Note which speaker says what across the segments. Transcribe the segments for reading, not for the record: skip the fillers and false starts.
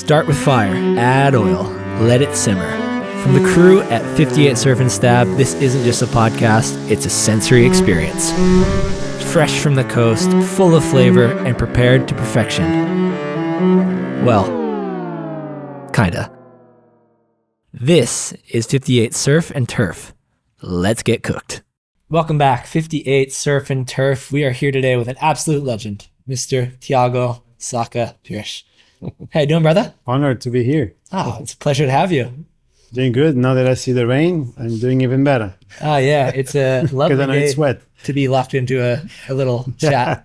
Speaker 1: Start with fire, add oil, let it simmer. From the crew at 58 Surf and Stab, this isn't just a podcast, it's a sensory experience. Fresh from the coast, full of flavor, and prepared to perfection. Well, kinda. This is 58 Surf and Turf. Let's get cooked. Welcome back, 58 Surf and Turf. We are here today with an absolute legend, Mr. Tiago Saca Pires. How you doing, brother?
Speaker 2: Honored to be here.
Speaker 1: Oh, it's a pleasure to have you.
Speaker 2: Doing good. Now that I see the rain, I'm doing even better.
Speaker 1: Oh, yeah. It's a lovely
Speaker 2: Because I know
Speaker 1: day
Speaker 2: it's wet.
Speaker 1: to be locked into a little chat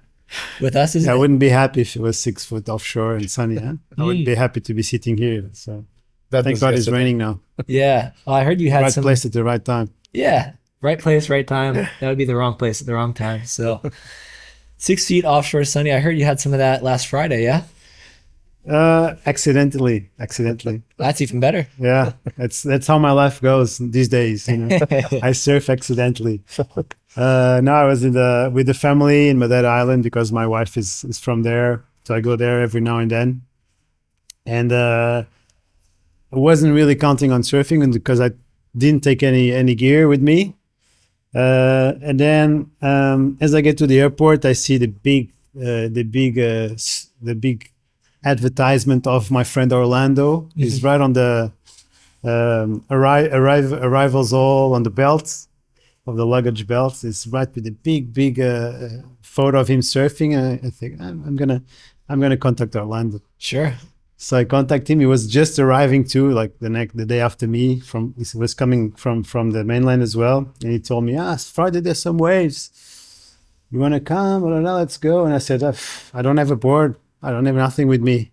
Speaker 1: with us, isn't
Speaker 2: I
Speaker 1: it?
Speaker 2: wouldn't be happy if it was 6 foot offshore and sunny. Huh? I would be happy to be sitting here. So thank God it's raining now.
Speaker 1: Yeah. Oh, I heard you had
Speaker 2: Right
Speaker 1: some...
Speaker 2: place at the right time.
Speaker 1: Yeah. Right place, right time. That would be the wrong place at the wrong time. So 6 feet offshore sunny. I heard you had some of that last Friday, yeah?
Speaker 2: Accidentally.
Speaker 1: That's even better.
Speaker 2: Yeah, that's how my life goes these days. You know? I surf accidentally. No, I was with the family in Madeira Island because my wife is from there, so I go there every now and then. And I wasn't really counting on surfing because I didn't take any gear with me. And then as I get to the airport, I see the big advertisement of my friend Orlando. He's right on the arrivals all on the belt of the luggage belt. It's right with the big photo of him surfing. I think I'm gonna contact Orlando.
Speaker 1: Sure.
Speaker 2: So I contact him. He was just arriving too, like the day after me. He was coming from the mainland as well, and he told me, Friday there's some waves. You want to come? Blah, blah, blah, let's go. And I said, I don't have a board. I don't have nothing with me.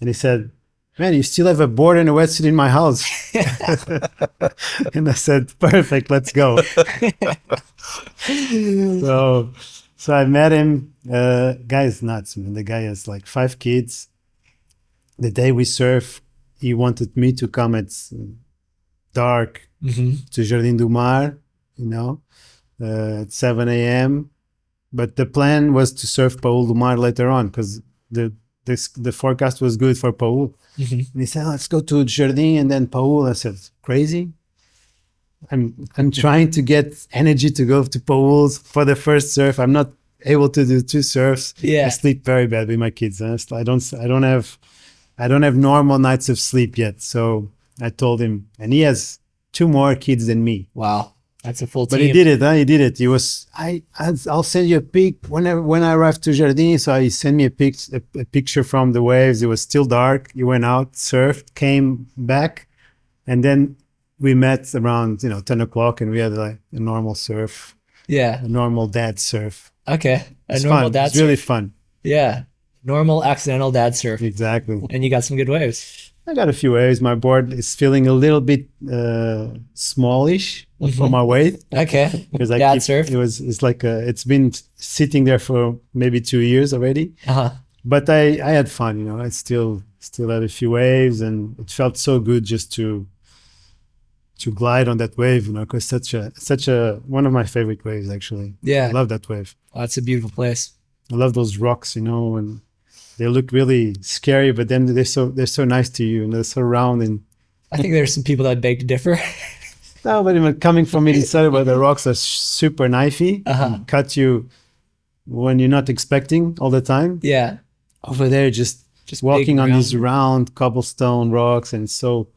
Speaker 2: And he said, man, you still have a board and a wetsuit in my house. And I said, perfect, let's go. So I met him. Guy is nuts, man. The guy has like 5 kids. The day we surf, he wanted me to come at dark to Jardim do Mar, at 7 a.m. But the plan was to surf Paul do Mar later on because the forecast was good for Paul. And he said, let's go to Jardim and then Paul. I said, crazy? I'm trying to get energy to go to Paul's for the first surf. I'm not able to do 2 surfs.
Speaker 1: Yeah.
Speaker 2: I sleep very bad with my kids. I don't have normal nights of sleep yet. So I told him, and he has 2 more kids than me.
Speaker 1: Wow. That's a full team.
Speaker 2: But he did it, huh? He did it. He was, I'll send you a pic when I arrived to Jardim. So he sent me a picture from the waves. It was still dark. He went out, surfed, came back. And then we met around, 10 o'clock and we had like a normal surf.
Speaker 1: Yeah.
Speaker 2: A normal dad surf.
Speaker 1: Okay.
Speaker 2: It's fun. It's really fun.
Speaker 1: Yeah. Normal accidental dad surf.
Speaker 2: Exactly.
Speaker 1: And you got some good waves.
Speaker 2: I got a few waves. My board is feeling a little bit smallish for my weight.
Speaker 1: Okay.
Speaker 2: Because
Speaker 1: surf.
Speaker 2: It's been sitting there for maybe 2 years already. But I had fun, I still had a few waves, and it felt so good just to glide on that wave, because such a one of my favorite waves actually.
Speaker 1: Yeah.
Speaker 2: I love that wave.
Speaker 1: Oh, that's a beautiful place.
Speaker 2: I love those rocks, and they look really scary, but then they're so nice to you, and they're so round. And
Speaker 1: I think there's some people that beg to differ.
Speaker 2: No, but coming from inside where the rocks are super knifey, cut you when you're not expecting all the time.
Speaker 1: Yeah.
Speaker 2: Over there, just walking on these round cobblestone rocks, and so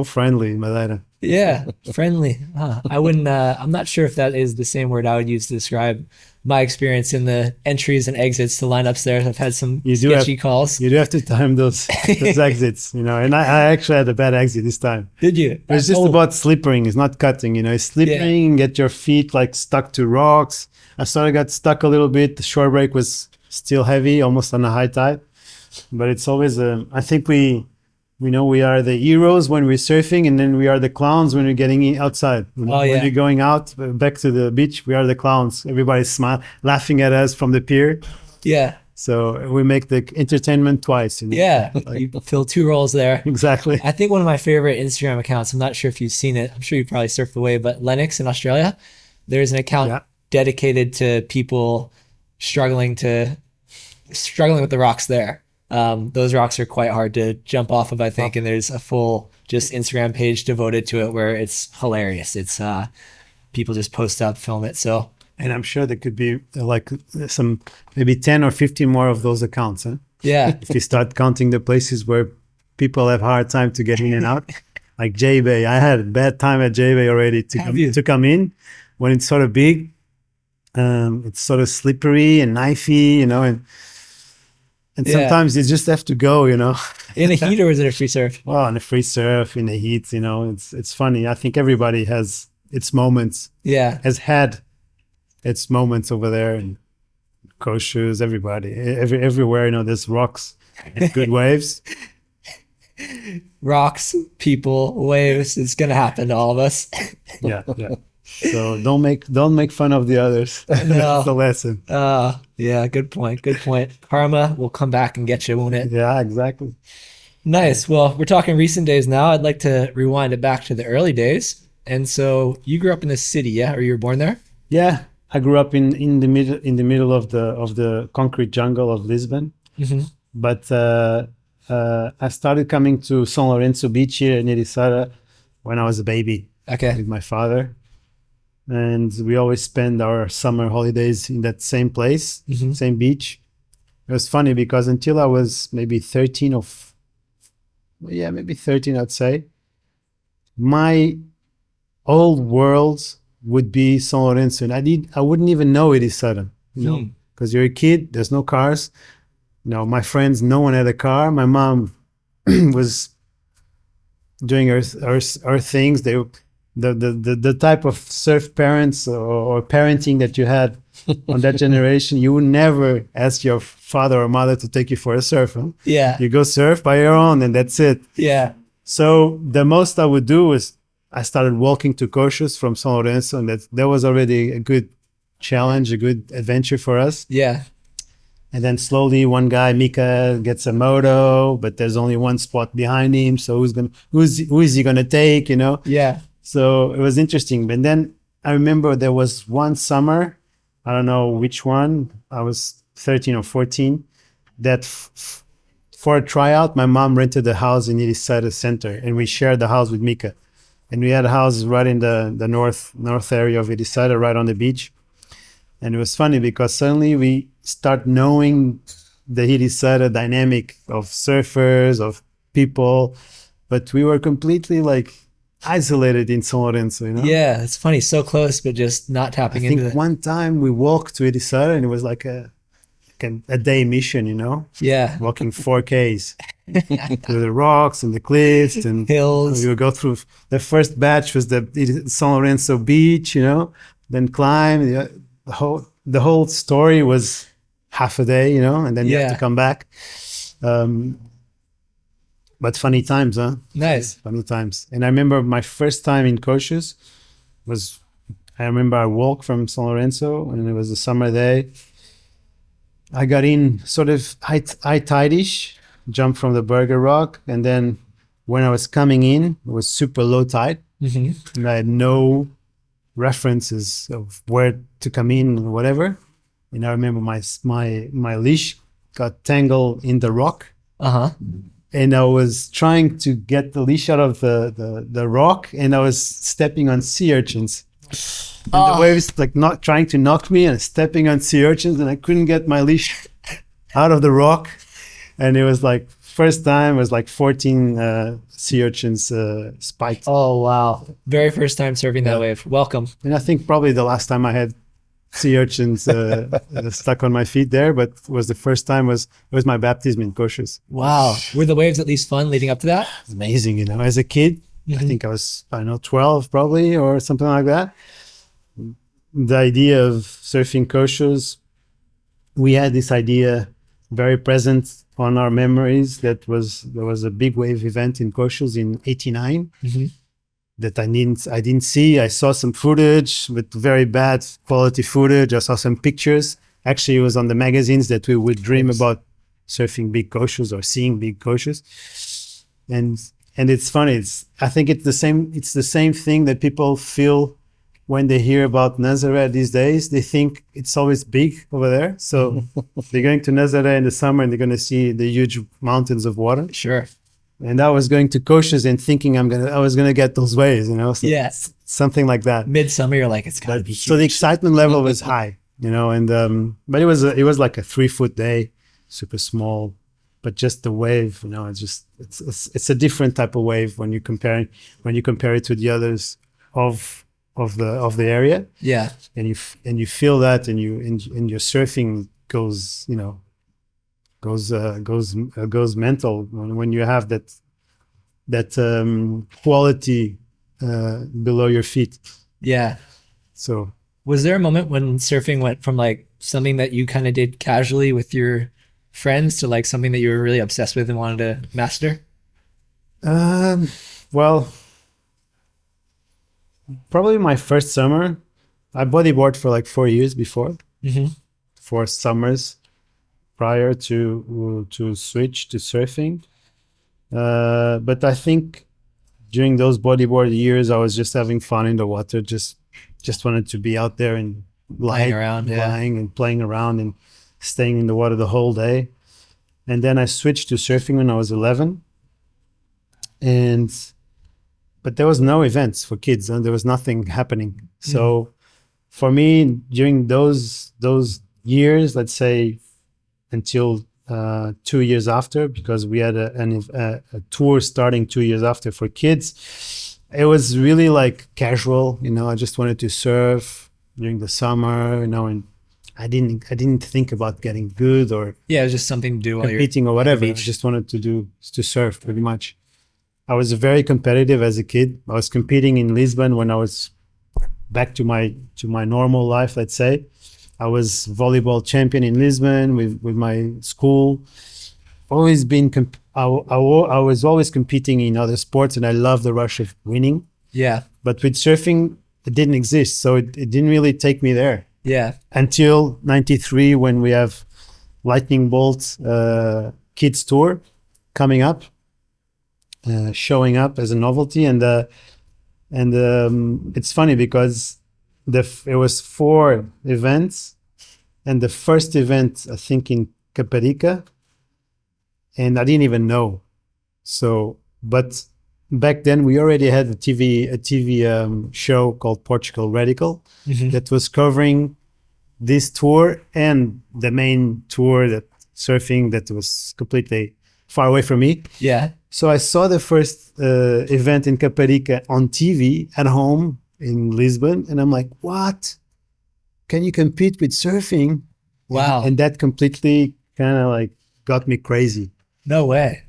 Speaker 2: friendly, Madeira.
Speaker 1: Yeah, friendly. I wouldn't. I'm not sure if that is the same word I would use to describe my experience in the entries and exits to lineups there. I've had some sketchy calls.
Speaker 2: You do have to time those exits, And I actually had a bad exit this time.
Speaker 1: Did you?
Speaker 2: It's just about slippering. It's not cutting. It's slippering. Get your feet like stuck to rocks. I sort of got stuck a little bit. The shore break was still heavy, almost on a high tide. But it's always. I think we are the heroes when we're surfing, and then we are the clowns when we're getting outside. When you're going out back to the beach, we are the clowns. Everybody's smiling, laughing at us from the pier.
Speaker 1: Yeah.
Speaker 2: So we make the entertainment twice.
Speaker 1: Yeah, you fill 2 roles there.
Speaker 2: Exactly.
Speaker 1: I think one of my favorite Instagram accounts, I'm not sure if you've seen it, I'm sure you probably surfed the wave, but Lennox in Australia, there's an account dedicated to people struggling with the rocks there. Those rocks are quite hard to jump off of, I think, and there's a full just Instagram page devoted to it where it's hilarious. It's people just post up, film it. So
Speaker 2: And I'm sure there could be like some maybe 10 or 15 more of those accounts. Huh?
Speaker 1: yeah,
Speaker 2: If you start counting the places where people have hard time to get in and out, like J-Bay. I had a bad time at J-Bay already to come in when it's sort of big. It's sort of slippery and knifey, you know, and sometimes you just have to go, you know.
Speaker 1: In the heat, or is it a free surf?
Speaker 2: Well, in the free surf, in the heat, you know, it's funny. I think everybody has its moments.
Speaker 1: Yeah.
Speaker 2: Has had its moments over there, and Koshus, everybody, everywhere, you know, there's rocks and good waves.
Speaker 1: Rocks, people, waves. It's gonna happen to all of us.
Speaker 2: Yeah. So don't make fun of the others.
Speaker 1: No.
Speaker 2: That's the lesson.
Speaker 1: Yeah, good point. Good point. Karma will come back and get you, won't it?
Speaker 2: Yeah, exactly.
Speaker 1: Nice. Well, we're talking recent days now. I'd like to rewind it back to the early days. And so you grew up in the city, yeah? Or you were born there?
Speaker 2: Yeah, I grew up in the middle of the concrete jungle of Lisbon.
Speaker 1: Mm-hmm.
Speaker 2: But I started coming to São Lourenço Beach here in Ericeira when I was a baby
Speaker 1: Okay.
Speaker 2: with my father. And we always spend our summer holidays in that same place, same beach. It was funny because until I was maybe 13 maybe 13, I'd say, my old world would be São Lourenço. And I wouldn't even know Ericeira, you know, because you're a kid, there's no cars. You know, my friends, no one had a car. My mom was doing her things. The type of surf parents or parenting that you had on that generation, you would never ask your father or mother to take you for a surf. Huh?
Speaker 1: Yeah.
Speaker 2: You go surf by your own and that's it.
Speaker 1: Yeah.
Speaker 2: So the most I would do was I started walking to Coxos from São Lourenço, and that was already a good challenge, a good adventure for us.
Speaker 1: Yeah.
Speaker 2: And then slowly one guy, Mika, gets a moto, but there's only one spot behind him. So who is he gonna take, you know?
Speaker 1: Yeah.
Speaker 2: So it was interesting. But then I remember there was one summer, I don't know which one, I was 13 or 14, that for a tryout, my mom rented a house in Ericeira Center, and we shared the house with Mika. And we had a house right in the north area of Ericeira, right on the beach. And it was funny because suddenly we start knowing the Ericeira dynamic of surfers, of people, but we were completely like isolated in São Lourenço, you know?
Speaker 1: Yeah, it's funny, so close, but just not tapping into
Speaker 2: I think one time we walked to Ericeira and it was like a day mission, you know?
Speaker 1: Yeah.
Speaker 2: Walking 4Ks through the rocks and the cliffs and
Speaker 1: hills.
Speaker 2: We would go through. The first batch was the São Lourenço beach, you know? Then climb. The whole story was half a day, you know? And then you have to come back. But funny times, huh?
Speaker 1: Nice.
Speaker 2: Funny times. And I remember my first time in Coxos I remember I walked from São Lourenço and it was a summer day. I got in sort of high tide-ish, jumped from the Burger Rock. And then when I was coming in, it was super low tide. Mm-hmm. And I had no references of where to come in or whatever. And I remember my leash got tangled in the rock.
Speaker 1: Uh-huh.
Speaker 2: And I was trying to get the leash out of the rock, and I was stepping on sea urchins. And the waves like not trying to knock me and stepping on sea urchins, and I couldn't get my leash out of the rock. And it was like first time was like 14 sea urchins spiked.
Speaker 1: Oh wow. Very first time surfing that wave. Welcome.
Speaker 2: And I think probably the last time I had sea urchins stuck on my feet there, but it was the first time it was my baptism in Coxos.
Speaker 1: Wow. Were the waves at least fun leading up to that?
Speaker 2: It's amazing, you know. As a kid, I think I was 12 probably or something like that. The idea of surfing Coxos, we had this idea very present on our memories. There was a big wave event in Coxos in '89. Mm-hmm. That I didn't see. I saw some footage with very bad quality footage. I saw some pictures. Actually, it was on the magazines that we would dream about surfing big Coxos or seeing big Coxos. And it's funny. I think it's the same thing that people feel when they hear about Nazareth these days, they think it's always big over there. So they're going to Nazareth in the summer and they're going to see the huge mountains of water.
Speaker 1: Sure.
Speaker 2: And I was going to Koshes and thinking I was gonna get those waves, So
Speaker 1: Yes.
Speaker 2: something like that.
Speaker 1: Midsummer, you're like, it's gotta be huge.
Speaker 2: So the excitement level was high, and but it was like a 3-foot day, super small, but just the wave, it's a different type of wave when you compare it to the others of the area.
Speaker 1: Yeah.
Speaker 2: And you feel that, and your surfing goes mental when you have that quality below your feet.
Speaker 1: Yeah.
Speaker 2: So
Speaker 1: was there a moment when surfing went from like something that you kind of did casually with your friends to like something that you were really obsessed with and wanted to master?
Speaker 2: Well, probably my first summer. I bodyboard for like 4 years before. 4 summers prior to switch to surfing. But I think during those bodyboard years, I was just having fun in the water. Just wanted to be out there and lying and playing around and staying in the water the whole day. And then I switched to surfing when I was 11. But there was no events for kids, and there was nothing happening. So for me, during those years, let's say until 2 years after, because we had a tour starting 2 years after for kids, it was really like casual. I just wanted to surf during the summer, and I didn't think about getting good or
Speaker 1: it was just something to do while
Speaker 2: competing or whatever. I just wanted to surf pretty much. I was very competitive as a kid. I was competing in Lisbon when I was back to my normal life, let's say. I was volleyball champion in Lisbon with my school. Always been I was always competing in other sports, and I love the rush of winning.
Speaker 1: Yeah.
Speaker 2: But with surfing, it didn't exist, so it didn't really take me there.
Speaker 1: Yeah.
Speaker 2: Until '93, when we have Lightning Bolt Kids Tour coming up, showing up as a novelty, and it's funny because it was 4 events, and the first event I think in Caparica, and I didn't even know. So, but back then we already had a TV show called Portugal Radical that was covering this tour and the main tour that surfing that was completely far away from me.
Speaker 1: Yeah.
Speaker 2: So I saw the first event in Caparica on TV at home in Lisbon, and I'm like, what? Can you compete with surfing?
Speaker 1: Wow.
Speaker 2: And that completely kind of like got me crazy.
Speaker 1: No way.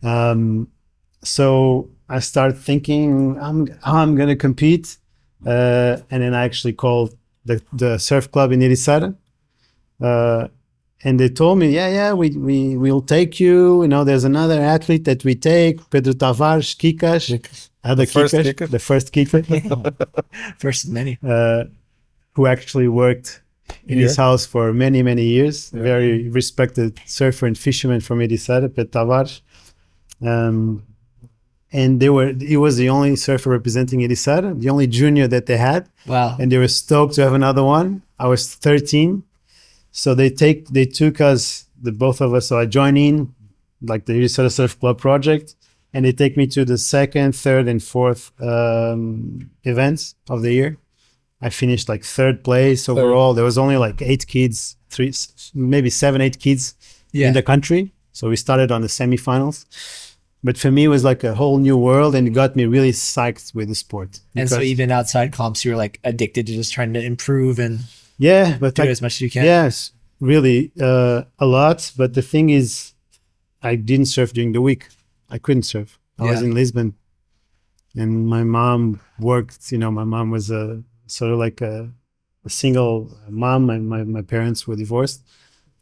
Speaker 2: So I started thinking how I'm going to compete. And then I actually called the surf club in Ericeira. And they told me, we'll take you. There's another athlete that we take, Pedro Tavares, Kikas. The first Kikas.
Speaker 1: First of many.
Speaker 2: Who actually worked in his house for many, many years. Yeah. Very respected surfer and fisherman from Ericeira, Pedro Tavares. And he was the only surfer representing Ericeira, the only junior that they had.
Speaker 1: Wow. And
Speaker 2: they were stoked to have another one. I was 13. So they took us, the both of us. So I joined in like the Ericeira Surf Club project, and they take me to the 2nd, 3rd, and 4th events of the year. I finished like 3rd place overall. There was only like 8 kids, maybe 7, 8 kids in the country. So we started on the semifinals. But for me, it was like a whole new world, and it got me really psyched with the sport.
Speaker 1: And so even outside comps, you were like addicted to just trying to improve and
Speaker 2: but
Speaker 1: do as much as you can.
Speaker 2: Yes, really a lot. But the thing is, I didn't surf during the week. I couldn't surf. I was in Lisbon, and my mom worked. My mom was sort of like a single mom, and my parents were divorced.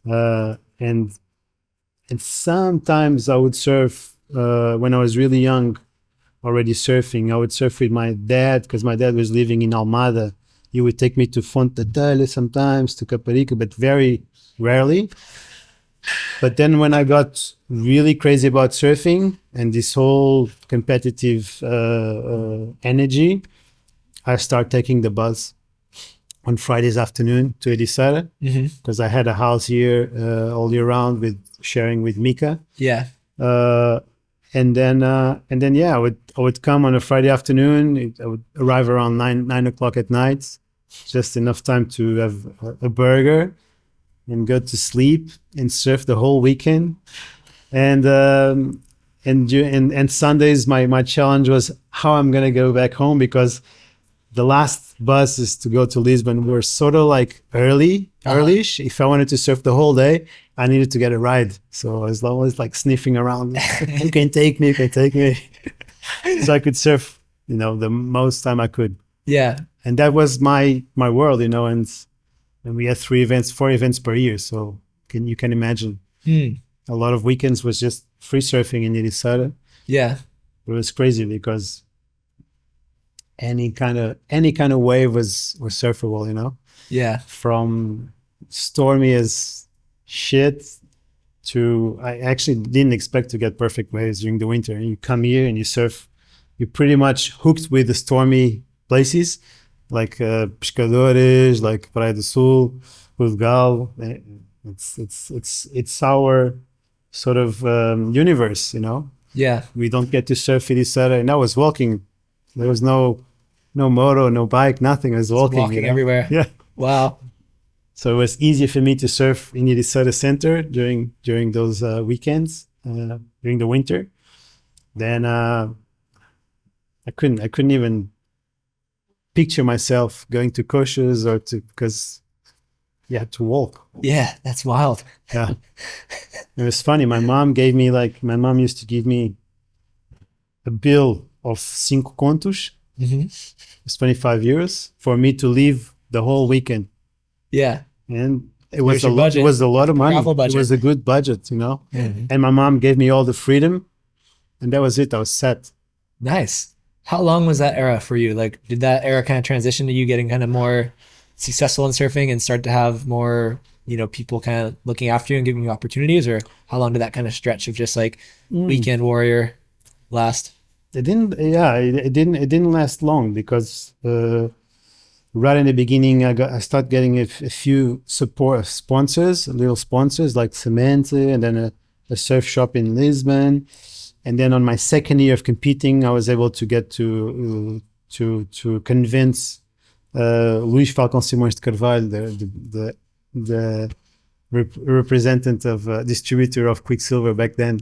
Speaker 2: And sometimes I would surf when I was really young, already surfing. I would surf with my dad because my dad was living in Almada. He would take me to Fonte Tele sometimes, to Caparica, but very rarely. But then when I got really crazy about surfing and this whole competitive energy, I started taking the bus. on Fridays afternoon to Ericeira because I had a house here all year round with sharing with Mika.
Speaker 1: Yeah.
Speaker 2: And then yeah, I would come on a Friday afternoon. I would arrive around 9 o'clock at night, just enough time to have a burger and go to sleep and surf the whole weekend. And Sundays, my challenge was how I'm gonna go back home because the last buses to go to Lisbon were sort of like early-ish. If I wanted to surf the whole day, I needed to get a ride. So I was always like sniffing around. You can take me, you can take me. So I could surf, the most time I could.
Speaker 1: Yeah.
Speaker 2: And that was my world, and we had 4 events per year. So you can imagine. A lot of weekends was just free surfing in Ericeira.
Speaker 1: Yeah.
Speaker 2: It was crazy because any kind of wave was surfable,
Speaker 1: Yeah.
Speaker 2: From stormy as shit to I actually didn't expect to get perfect waves during the winter. And you come here and you surf, you're pretty much hooked with the stormy places like Pescadores, like Praia do Sul, Portugal. It's our sort of universe,
Speaker 1: Yeah.
Speaker 2: We don't get to surf Ericeira, and I was walking. There was no moto, no bike, nothing. I was walking
Speaker 1: everywhere.
Speaker 2: Yeah.
Speaker 1: Wow.
Speaker 2: So it was easier for me to surf in Ericeira Center during those weekends during the winter. Then I couldn't even picture myself going to Coxas because you had to walk.
Speaker 1: Yeah, that's wild.
Speaker 2: Yeah. It was funny. My mom used to give me a bill of 5 contos. It's 25 euros for me to leave the whole weekend.
Speaker 1: Yeah.
Speaker 2: And it was
Speaker 1: budget.
Speaker 2: It was a lot of money.
Speaker 1: Travel budget.
Speaker 2: It was a good budget, And my mom gave me all the freedom, and that was it. I was set.
Speaker 1: Nice. How long was that era for you? Like, did that era kind of transition to you getting kind of more successful in surfing and start to have more, people kind of looking after you and giving you opportunities? Or how long did that kind of stretch of just like weekend warrior last?
Speaker 2: It didn't last long because right in the beginning, I started getting a few sponsors, little sponsors like Semente, and then a surf shop in Lisbon. And then on my second year of competing, I was able to get to convince Luís Falcão Simões de Carvalho, the representative of distributor of Quicksilver back then,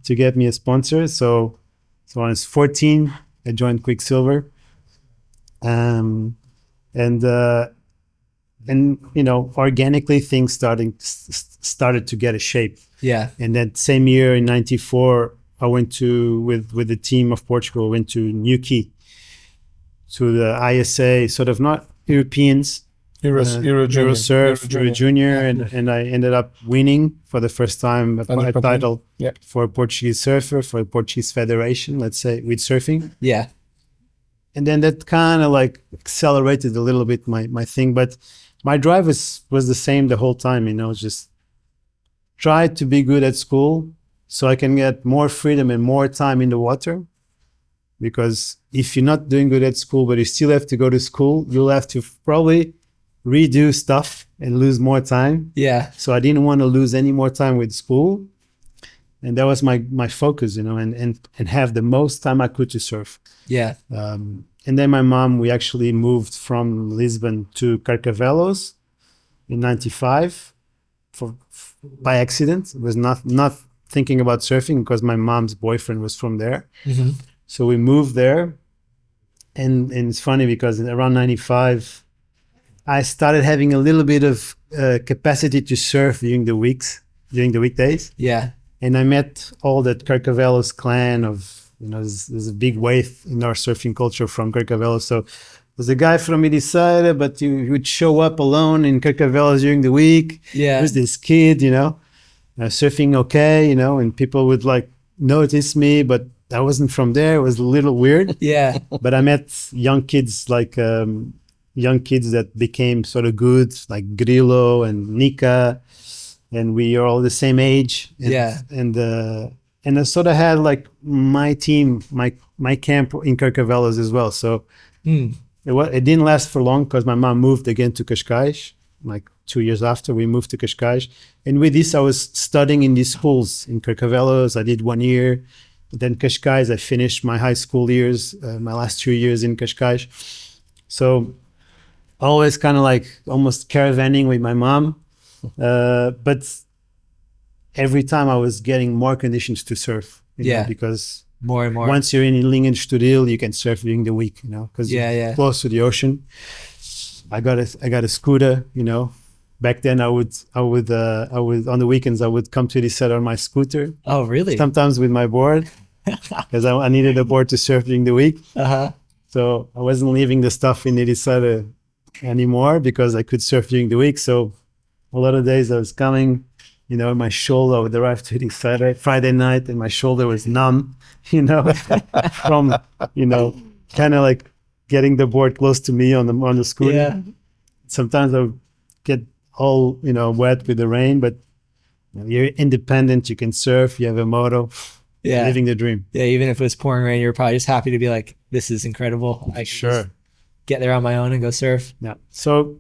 Speaker 2: to get me a sponsor. So when I was 14, I joined Quicksilver. And organically things started to get a shape.
Speaker 1: Yeah.
Speaker 2: And that same year in '94, I went with the team of Portugal, went to Newquay, to the ISA, sort of not Europeans, Eurosurf, Euro Junior, and I ended up winning for the first time a title for a Portuguese surfer, for the Portuguese Federation, let's say, with surfing.
Speaker 1: Yeah.
Speaker 2: And then that kind of like accelerated a little bit my thing, but my drive was the same the whole time, just try to be good at school so I can get more freedom and more time in the water. Because if you're not doing good at school, but you still have to go to school, you'll have to probably redo stuff and lose more time.
Speaker 1: Yeah.
Speaker 2: So I didn't want to lose any more time with school. And that was my focus, and have the most time I could to surf.
Speaker 1: Yeah.
Speaker 2: And then my mom, we actually moved from Lisbon to Carcavelos in '95 by accident. It was not thinking about surfing because my mom's boyfriend was from there. So we moved there. And it's funny because around '95, I started having a little bit of capacity to surf during the weekdays.
Speaker 1: Yeah.
Speaker 2: And I met all that Carcavelos clan of, there's a big wave in our surfing culture from Carcavelos. So there's a guy from Ericeira, but he would show up alone in Carcavelos during the week.
Speaker 1: Yeah.
Speaker 2: There's this kid, surfing okay, and people would like notice me, but I wasn't from there. It was a little weird.
Speaker 1: Yeah.
Speaker 2: But I met young kids that became sort of good, like Grillo and Nika. And we are all the same age. And I sort of had like my team, my camp in Carcavelos as well. So it It didn't last for long because my mom moved again to Cascais. Like 2 years after, we moved to Cascais. And with this, I was studying in these schools in Carcavelos. I did 1 year. Then Cascais, I finished my high school years, my last 2 years in Cascais. So always kind of like almost caravanning with my mom. But every time I was getting more conditions to surf. You know, because
Speaker 1: more and more.
Speaker 2: Once you're in Lingenstudil, you can surf during the week, you know, because you're close to the ocean. I got a scooter, you know. Back then, I would on the weekends I would come to the set on my scooter.
Speaker 1: Oh, really?
Speaker 2: Sometimes with my board, because I needed a board to surf during the week. So I wasn't leaving the stuff in Irisara anymore because I could surf during the week. So a lot of days I was coming, you know, my shoulder, I would arrive to Irisara Friday night and my shoulder was numb, you know, from, you know, kind of like getting the board close to me on the scooter. Yeah. Sometimes I would get all, you know, wet with the rain, but you know, you're independent, you can surf, you have a moto. Yeah. Living the dream.
Speaker 1: Yeah, even if it was pouring rain, you're probably just happy to be like, this is incredible. I can just get there on my own and go surf.
Speaker 2: Yeah. So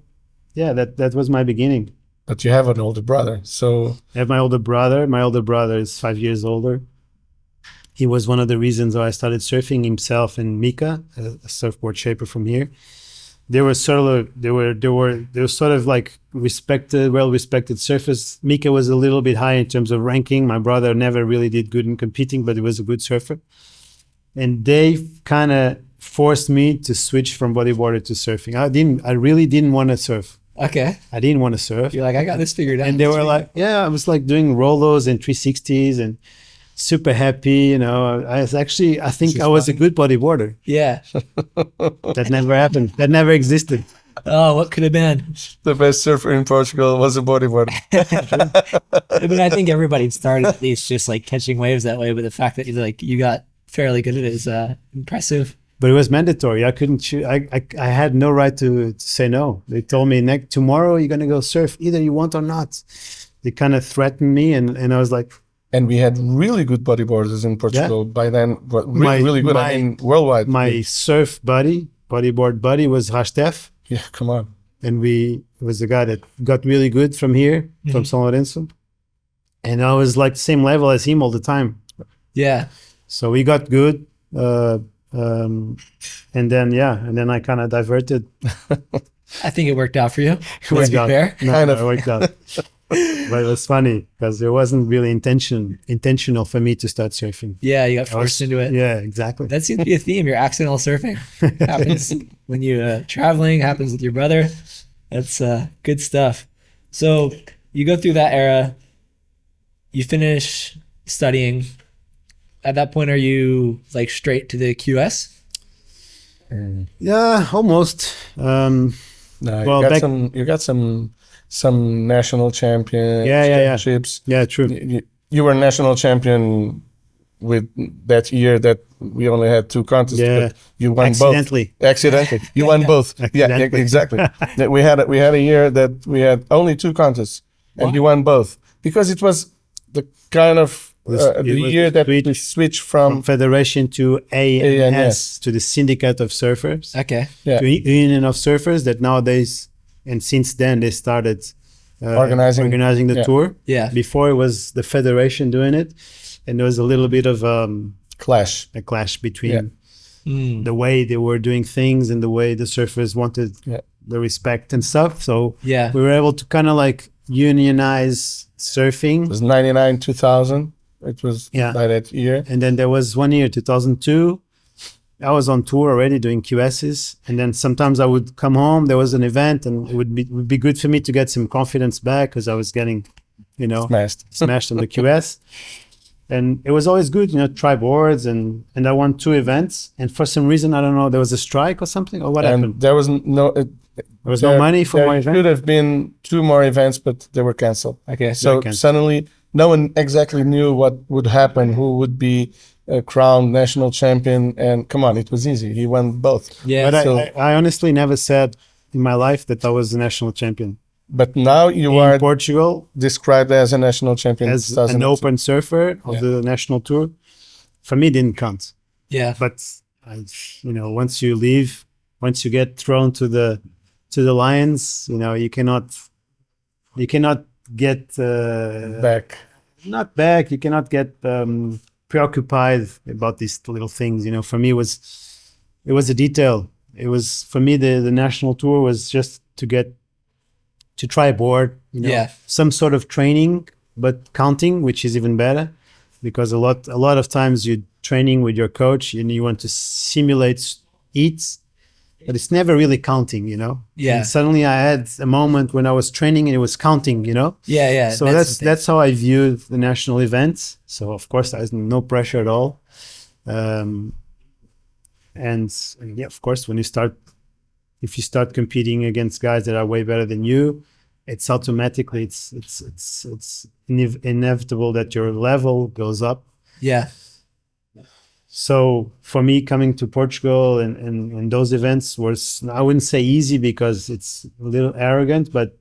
Speaker 2: yeah, that was my beginning.
Speaker 3: But you have an older brother, so...
Speaker 2: I have my older brother. My older brother is 5 years older. He was one of the reasons why I started surfing, himself and Mika, a surfboard shaper from here. They were sort of like well-respected surfers. Mika was a little bit high in terms of ranking. My brother never really did good in competing, but he was a good surfer. And they kind of forced me to switch from bodyboarder to surfing. I really didn't want to surf.
Speaker 1: Okay.
Speaker 2: I didn't want to surf.
Speaker 1: You're like, I got this figured out.
Speaker 2: And they were like, yeah, I was like doing rollos and 360s and super happy, you know. I think I was a good bodyboarder.
Speaker 1: Yeah.
Speaker 2: That never happened. That never existed.
Speaker 1: Oh, what could have been?
Speaker 3: The best surfer in Portugal was a bodyboarder.
Speaker 1: I mean, I think everybody started at least just like catching waves that way, but the fact that you got fairly good at it is impressive.
Speaker 2: But it was mandatory. I couldn't choose. I had no right to say no. They told me, tomorrow you're going to go surf, either you want or not. They kind of threatened me, and I was like...
Speaker 3: And we had really good bodyboarders in Portugal by then. Really good, I mean, worldwide.
Speaker 2: My surf buddy, bodyboard buddy was Rastef.
Speaker 3: Yeah, come on.
Speaker 2: And it was a guy that got really good from here, from São Lourenço. And I was like the same level as him all the time.
Speaker 1: Yeah.
Speaker 2: So we got good. And then I kind of diverted.
Speaker 1: I think it worked out for you.
Speaker 2: It worked out.
Speaker 1: Fair.
Speaker 2: It worked out. But it was funny because it wasn't really intentional for me to start surfing.
Speaker 1: Yeah, you got forced into it.
Speaker 2: Yeah, exactly.
Speaker 1: That seems to be a theme. Your accidental surfing happens when you're traveling. Happens with your brother. That's good stuff. So you go through that era. You finish studying. At that point, are you like straight to the QS?
Speaker 2: Yeah, almost.
Speaker 3: No, you got some national championships.
Speaker 2: Yeah, true.
Speaker 3: You were national champion with that year that we only had 2 contests.
Speaker 2: Yeah,
Speaker 3: but you won
Speaker 2: accidentally.
Speaker 3: You won both. Yeah, exactly. we had a year that we had only 2 contests, and you won both because it was the kind of the year that we switched from
Speaker 2: federation to ANS to the Syndicate of Surfers.
Speaker 1: Okay.
Speaker 2: Yeah. To Union of Surfers that nowadays, and since then they started organizing the tour.
Speaker 1: Yeah.
Speaker 2: Before it was the federation doing it, and there was a little bit of a clash between the way they were doing things and the way the surfers wanted the respect and stuff. So we were able to kind of like unionize surfing.
Speaker 3: It was 99, 2000. It was by that year.
Speaker 2: And then there was 1 year, 2002. I was on tour already doing QSs. And then sometimes I would come home, there was an event, and it would be good for me to get some confidence back because I was getting, smashed on the QS. And it was always good, try boards. And I won 2 events. And for some reason, I don't know, there was a strike or something, or what happened?
Speaker 3: There was no...
Speaker 2: There was no money for more events?
Speaker 3: There should have been 2 more events, but they were canceled.
Speaker 2: Okay.
Speaker 3: So suddenly... No one exactly knew what would happen, who would be a crowned national champion, and come on, it was easy. He won both.
Speaker 2: Yeah, but I honestly never said in my life that I was a national champion.
Speaker 3: But now you are
Speaker 2: in Portugal
Speaker 3: described as a national champion,
Speaker 2: as an open surfer of the national tour. For me, it didn't count.
Speaker 1: Yeah,
Speaker 2: but once you leave, once you get thrown to the lions, you cannot get
Speaker 3: back.
Speaker 2: Not back. You cannot get preoccupied about these little things. For me, it was a detail. It was, for me, the national tour was just to try a board, some sort of training, but counting, which is even better, because a lot of times you're training with your coach and you want to simulate eats, but it's never really counting,
Speaker 1: Yeah.
Speaker 2: And suddenly I had a moment when I was training and it was counting,
Speaker 1: Yeah.
Speaker 2: So that's how I view the national events. So of course there's no pressure at all. And yeah, of course, if you start competing against guys that are way better than you, it's automatically it's inevitable that your level goes up.
Speaker 1: Yeah.
Speaker 2: So for me, coming to Portugal and those events was, I wouldn't say easy because it's a little arrogant, but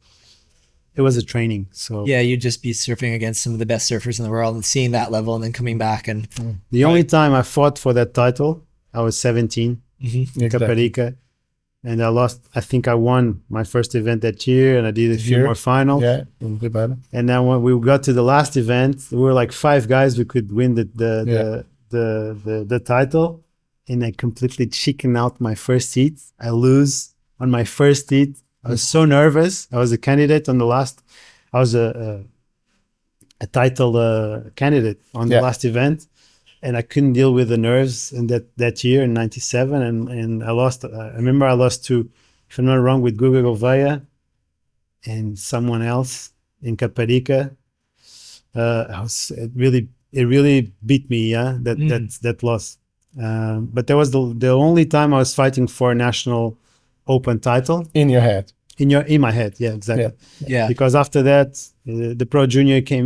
Speaker 2: it was a training. So
Speaker 1: yeah, you'd just be surfing against some of the best surfers in the world and seeing that level and then coming back. And
Speaker 2: the only time I fought for that title, I was 17 in Costa Rica, and I lost. I think I won my first event that year, and I did a few more finals.
Speaker 3: Yeah,
Speaker 2: and then when we got to the last event, we were like 5 guys who could win the title, and I completely chicken out my first heat. I lose on my first heat. I was so nervous. I was a candidate on the last. I was a title candidate on the last event, and I couldn't deal with the nerves. And that year in '97, and I lost. I remember I lost to, if I'm not wrong, with Guga Gouveia and someone else in Caparica. It really beat me. That loss. But that was the only time I was fighting for a national open title
Speaker 3: in your head.
Speaker 2: In my head, yeah, exactly.
Speaker 1: Yeah.
Speaker 2: Because after that, the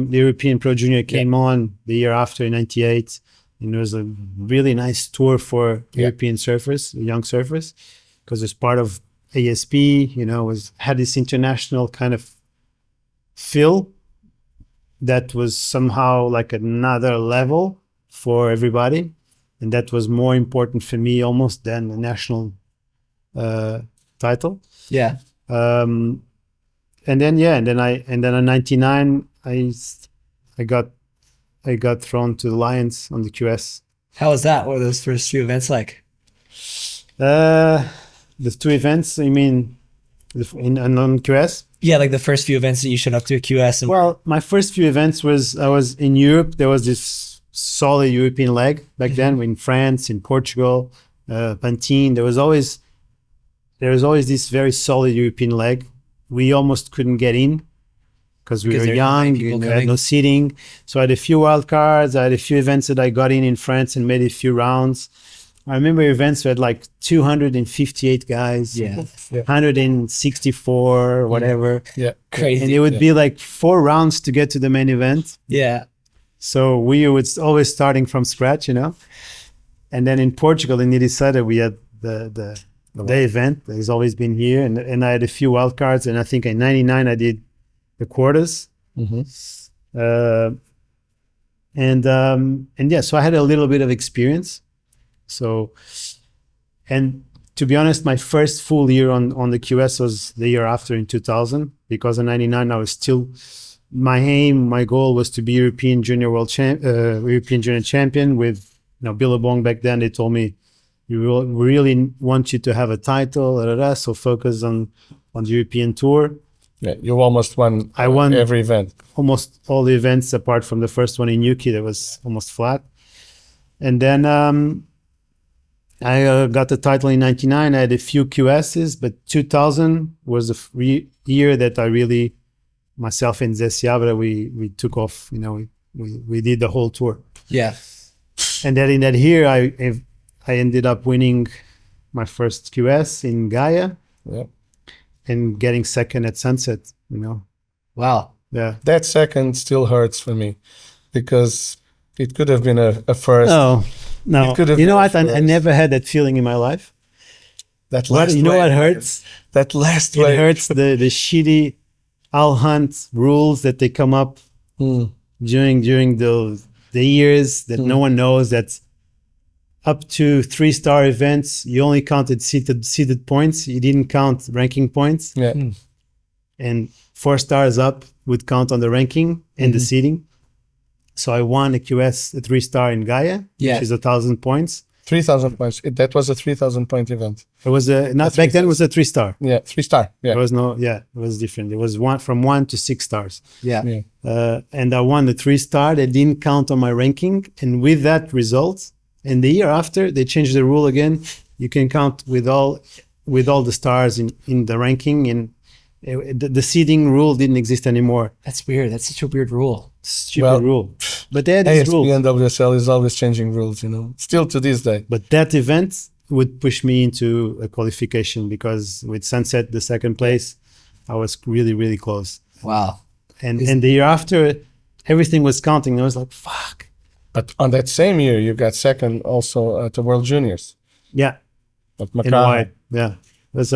Speaker 2: European Pro Junior came on the year after in '98, and it was a really nice tour for European surfers, young surfers, because it's part of ASP. Had this international kind of feel that was somehow like another level for everybody, and that was more important for me almost than the national title.
Speaker 1: Yeah.
Speaker 2: And then in '99 I got thrown to the Lions on the QS.
Speaker 1: How was that? What were those first few events like?
Speaker 2: The 2 events, you mean, on QS?
Speaker 1: Yeah, like the first few events that you showed up to a QS.
Speaker 2: Well, my first few events I was in Europe. There was this solid European leg back then, in France, in Portugal, Pantene. There was always this very solid European leg. We almost couldn't get in because we were young and we had no seating. So I had a few wild cards. I had a few events that I got in France and made a few rounds. I remember events where had like 258 guys, 164, whatever.
Speaker 3: Yeah,
Speaker 1: crazy.
Speaker 2: And it would be like 4 rounds to get to the main event.
Speaker 1: Yeah.
Speaker 2: So we were always starting from scratch, And then in Portugal, in Nirisara, we had the event that has always been here, and I had a few wild cards, and I think in '99 I did the quarters, so I had a little bit of experience. So, and to be honest, my first full year on the QS was the year after in 2000, because in '99 I was still, my goal was to be European Junior champion with Billabong. Back then they told me, we really want you to have a title, so focus on the European tour.
Speaker 3: Yeah, you almost won.
Speaker 2: I won
Speaker 3: every event.
Speaker 2: Almost all the events apart from the first one in Yuki that was almost flat. And then I got the title in '99. I had a few QSs, but 2000 was the year that I really, myself and Zé Seabra, we took off. We did the whole tour.
Speaker 1: Yeah.
Speaker 2: And then in that year, I ended up winning my first QS in Gaia, and getting second at Sunset.
Speaker 1: Wow.
Speaker 2: Yeah.
Speaker 3: That second still hurts for me, because it could have been a first.
Speaker 2: No. You know what? I never had that feeling in my life.
Speaker 3: That last.
Speaker 2: What hurts?
Speaker 3: That last.
Speaker 2: It hurts the shitty Al Hunt rules that they come up during the years that no one knows. That's up to 3-star events, you only counted seated points. You didn't count ranking points.
Speaker 3: Yeah.
Speaker 2: And 4 stars up would count on the ranking and the seeding. So I won a QS, a 3-star in Gaia, which is 1,000 points.
Speaker 3: 3,000 points. That was a 3,000 point event.
Speaker 2: It was not back then. It was a 3-star.
Speaker 3: Yeah, 3-star. Yeah.
Speaker 2: It was it was different. It was from 1 to 6 stars.
Speaker 1: Yeah.
Speaker 2: And I won the 3-star. They didn't count on my ranking. And with that result, and the year after, they changed the rule again. You can count with all the stars in the ranking, and the seeding rule didn't exist anymore.
Speaker 1: That's weird. That's such a weird rule.
Speaker 2: Stupid rule. But they had these rules.
Speaker 3: ASP and WSL is always changing rules, still to this day.
Speaker 2: But that event would push me into a qualification, because with Sunset, the second place, I was really, really close.
Speaker 1: Wow.
Speaker 2: And the year after, everything was counting. I was like, fuck.
Speaker 3: But on that same year, you got second also at the World Juniors.
Speaker 2: Yeah.
Speaker 3: At
Speaker 2: In
Speaker 3: Macau.
Speaker 2: white. Yeah. It was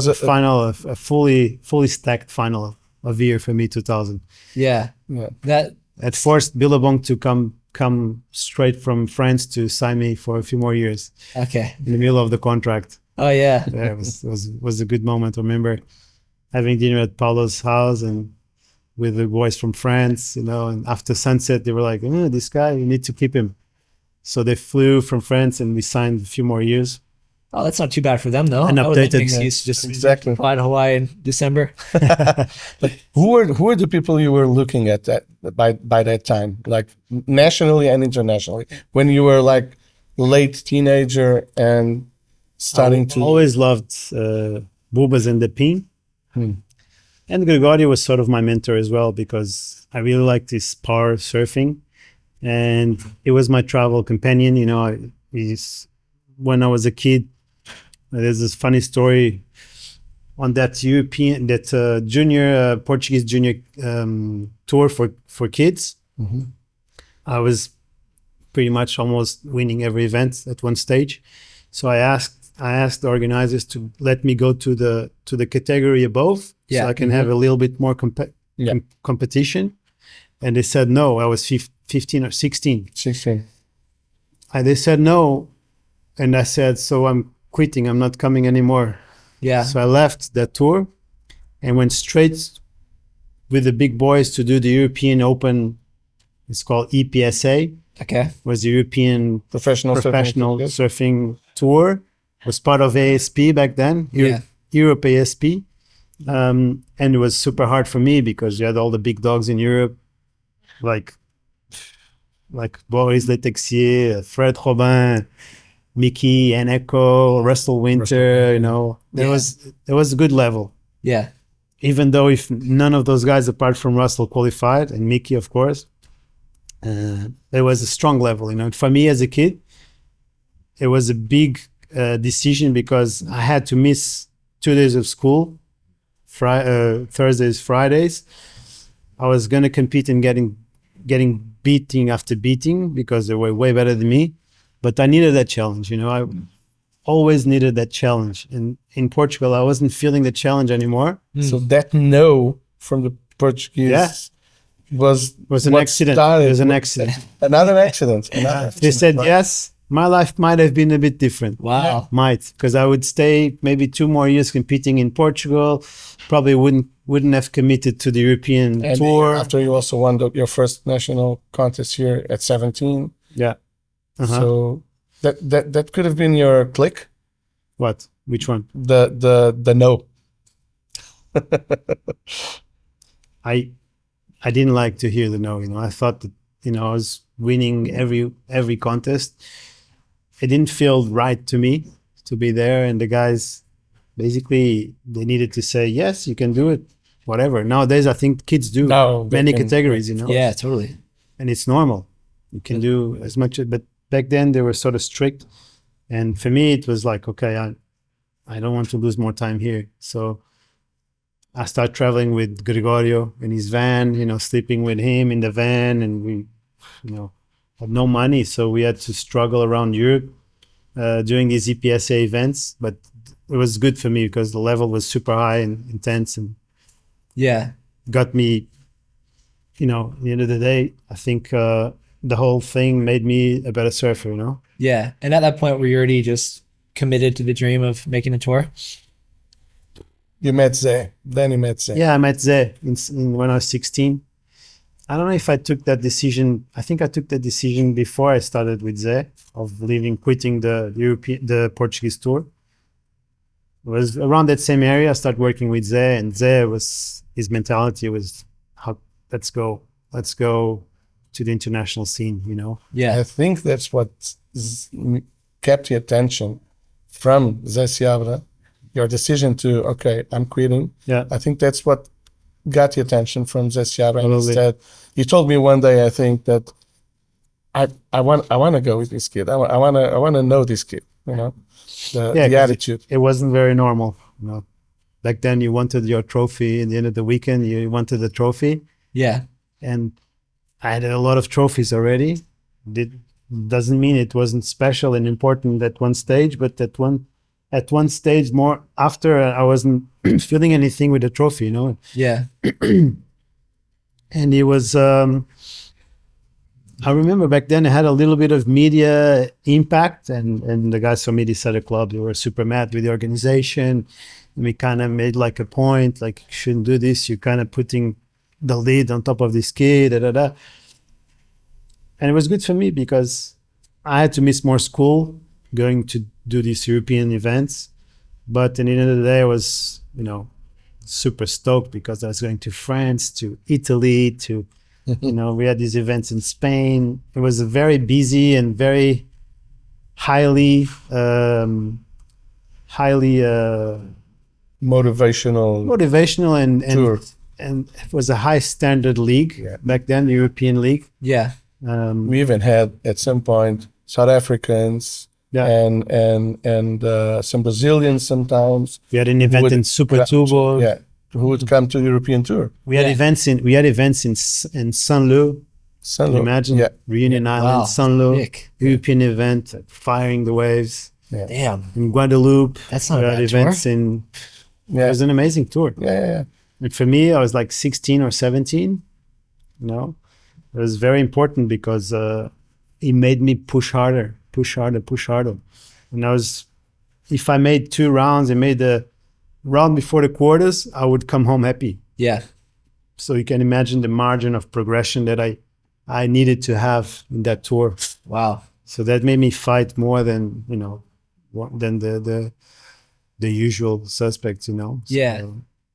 Speaker 2: a final, a fully stacked final of the year for me, 2000.
Speaker 1: Yeah. That
Speaker 2: forced Billabong to come straight from France to sign me for a few more years.
Speaker 1: Okay.
Speaker 2: In the middle of the contract.
Speaker 1: Oh yeah.
Speaker 2: Yeah, it was a good moment. I remember having dinner at Paulo's house and with the boys from France, and after Sunset, they were like, this guy, you need to keep him. So they flew from France and we signed a few more years.
Speaker 1: Oh, that's not too bad for them, though.
Speaker 2: An updated
Speaker 1: excuse, just
Speaker 3: exactly.
Speaker 1: fly to Hawaii in December.
Speaker 3: But who were the people you were looking at by that time, like nationally and internationally, when you were like late teenager and starting to?
Speaker 2: I always loved Bubas and Depin. And Gregorio was sort of my mentor as well, because I really liked this power surfing, and it was my travel companion. When I was a kid, there's this funny story on that Portuguese junior tour for kids. I was pretty much almost winning every event at one stage. So I asked the organizers to let me go to the category above, so I can have a little bit more competition. And they said no. I was 15 or 16.
Speaker 3: 16.
Speaker 2: And they said no. And I said, so I'm quitting. I'm not coming anymore.
Speaker 1: Yeah.
Speaker 2: So I left that tour and went straight with the big boys to do the European Open. It's called EPSA.
Speaker 1: Okay.
Speaker 2: It was the European
Speaker 3: Professional
Speaker 2: surfing tour. It was part of ASP back then. Europe ASP. And it was super hard for me because you had all the big dogs in Europe, like Boris Letexier, Fred Robin, Mickey and Echo, Russell Winter. There was a good level.
Speaker 1: Yeah.
Speaker 2: Even though if none of those guys apart from Russell qualified, and Mickey of course, there was a strong level. For me as a kid, it was a big decision because I had to miss 2 days of school, Thursdays, Fridays. I was gonna compete in getting beating after beating because they were way better than me. But I needed that challenge, I always needed that challenge. And in Portugal, I wasn't feeling the challenge anymore.
Speaker 3: So that no from the Portuguese was
Speaker 2: an accident. It was an accident.
Speaker 3: Another accident.
Speaker 2: They said yes. My life might have been a bit different.
Speaker 1: Wow.
Speaker 2: Might, because I would stay maybe 2 more years competing in Portugal. Probably wouldn't have committed to the European tour.
Speaker 3: After you also won your first national contest here at 17.
Speaker 2: Yeah.
Speaker 3: So that could have been your click.
Speaker 2: What? Which one?
Speaker 3: The no.
Speaker 2: I didn't like to hear the no. I thought that I was winning every contest. It didn't feel right to me to be there, and the guys basically they needed to say yes, you can do it, whatever. Nowadays, I think kids do many categories.
Speaker 1: Yeah, totally.
Speaker 2: And it's normal. You can do as much, but back then they were sort of strict, and for me it was like, okay, I don't want to lose more time here, so I started traveling with Gregorio in his van, sleeping with him in the van, and we, had no money, so we had to struggle around Europe doing these EPSA events. But it was good for me because the level was super high and intense, and got me. At the end of the day, I think the whole thing made me a better surfer, you know?
Speaker 1: Yeah. And at that point, were you already just committed to the dream of making a tour?
Speaker 3: You met Zé. Then you met Zé.
Speaker 2: Yeah, I met Zé when I was 16. I don't know if I took that decision. I think I took that decision before I started with Zé of quitting the Portuguese tour. It was around that same area. I started working with Zé, and his mentality was, let's go to the international scene, you know?
Speaker 1: Yeah.
Speaker 3: I think that's what kept your attention from Zé Seabra, your decision to, okay, I'm quitting.
Speaker 2: Yeah.
Speaker 3: I think that's what got your attention from Zé Seabra. And
Speaker 2: Totally.
Speaker 3: you told me one day, I think, that I want to go with this kid. I want to know this kid, you know, the attitude.
Speaker 2: It wasn't very normal, you know. Back then you wanted your trophy. At the end of the weekend, you wanted the trophy.
Speaker 1: Yeah.
Speaker 2: And I had a lot of trophies already. It doesn't mean it wasn't special and important at one stage, but at one stage more after, I wasn't feeling anything with the trophy, you know.
Speaker 1: Yeah.
Speaker 2: And it was, I remember back then I had a little bit of media impact, and the guys from Media Center Club, they were super mad with the organization. And we kind of made like a point, like, you shouldn't do this. You're kind of putting the lead on top of this kid, And it was good for me because I had to miss more school going to do these European events. But at the end of the day, I was, you know, super stoked because I was going to France, to Italy, to, you know, we had these events in Spain. It was a very busy and very highly motivational and
Speaker 3: tour.
Speaker 2: And it was a high standard league back then, the European League.
Speaker 1: Yeah.
Speaker 3: We even had at some point South Africans and some Brazilians sometimes.
Speaker 2: We had an event in Super Tubo.
Speaker 3: Yeah, who would come to the European tour.
Speaker 2: We had events in Saint Lô. Can you imagine? Reunion Island, Saint Lô, European event, firing the waves.
Speaker 3: Yeah.
Speaker 1: Damn.
Speaker 2: In Guadeloupe.
Speaker 1: That's not a bad
Speaker 2: events
Speaker 1: tour.
Speaker 2: It was an amazing tour.
Speaker 3: Yeah.
Speaker 2: And for me, I was like 16 or 17. You know, it was very important because it made me push harder. And if I made 2 rounds and made the round before the quarters, I would come home happy.
Speaker 1: Yeah.
Speaker 2: So you can imagine the margin of progression that I needed to have in that tour.
Speaker 1: Wow.
Speaker 2: So that made me fight more than, you know, than the usual suspects, you know.
Speaker 1: Yeah.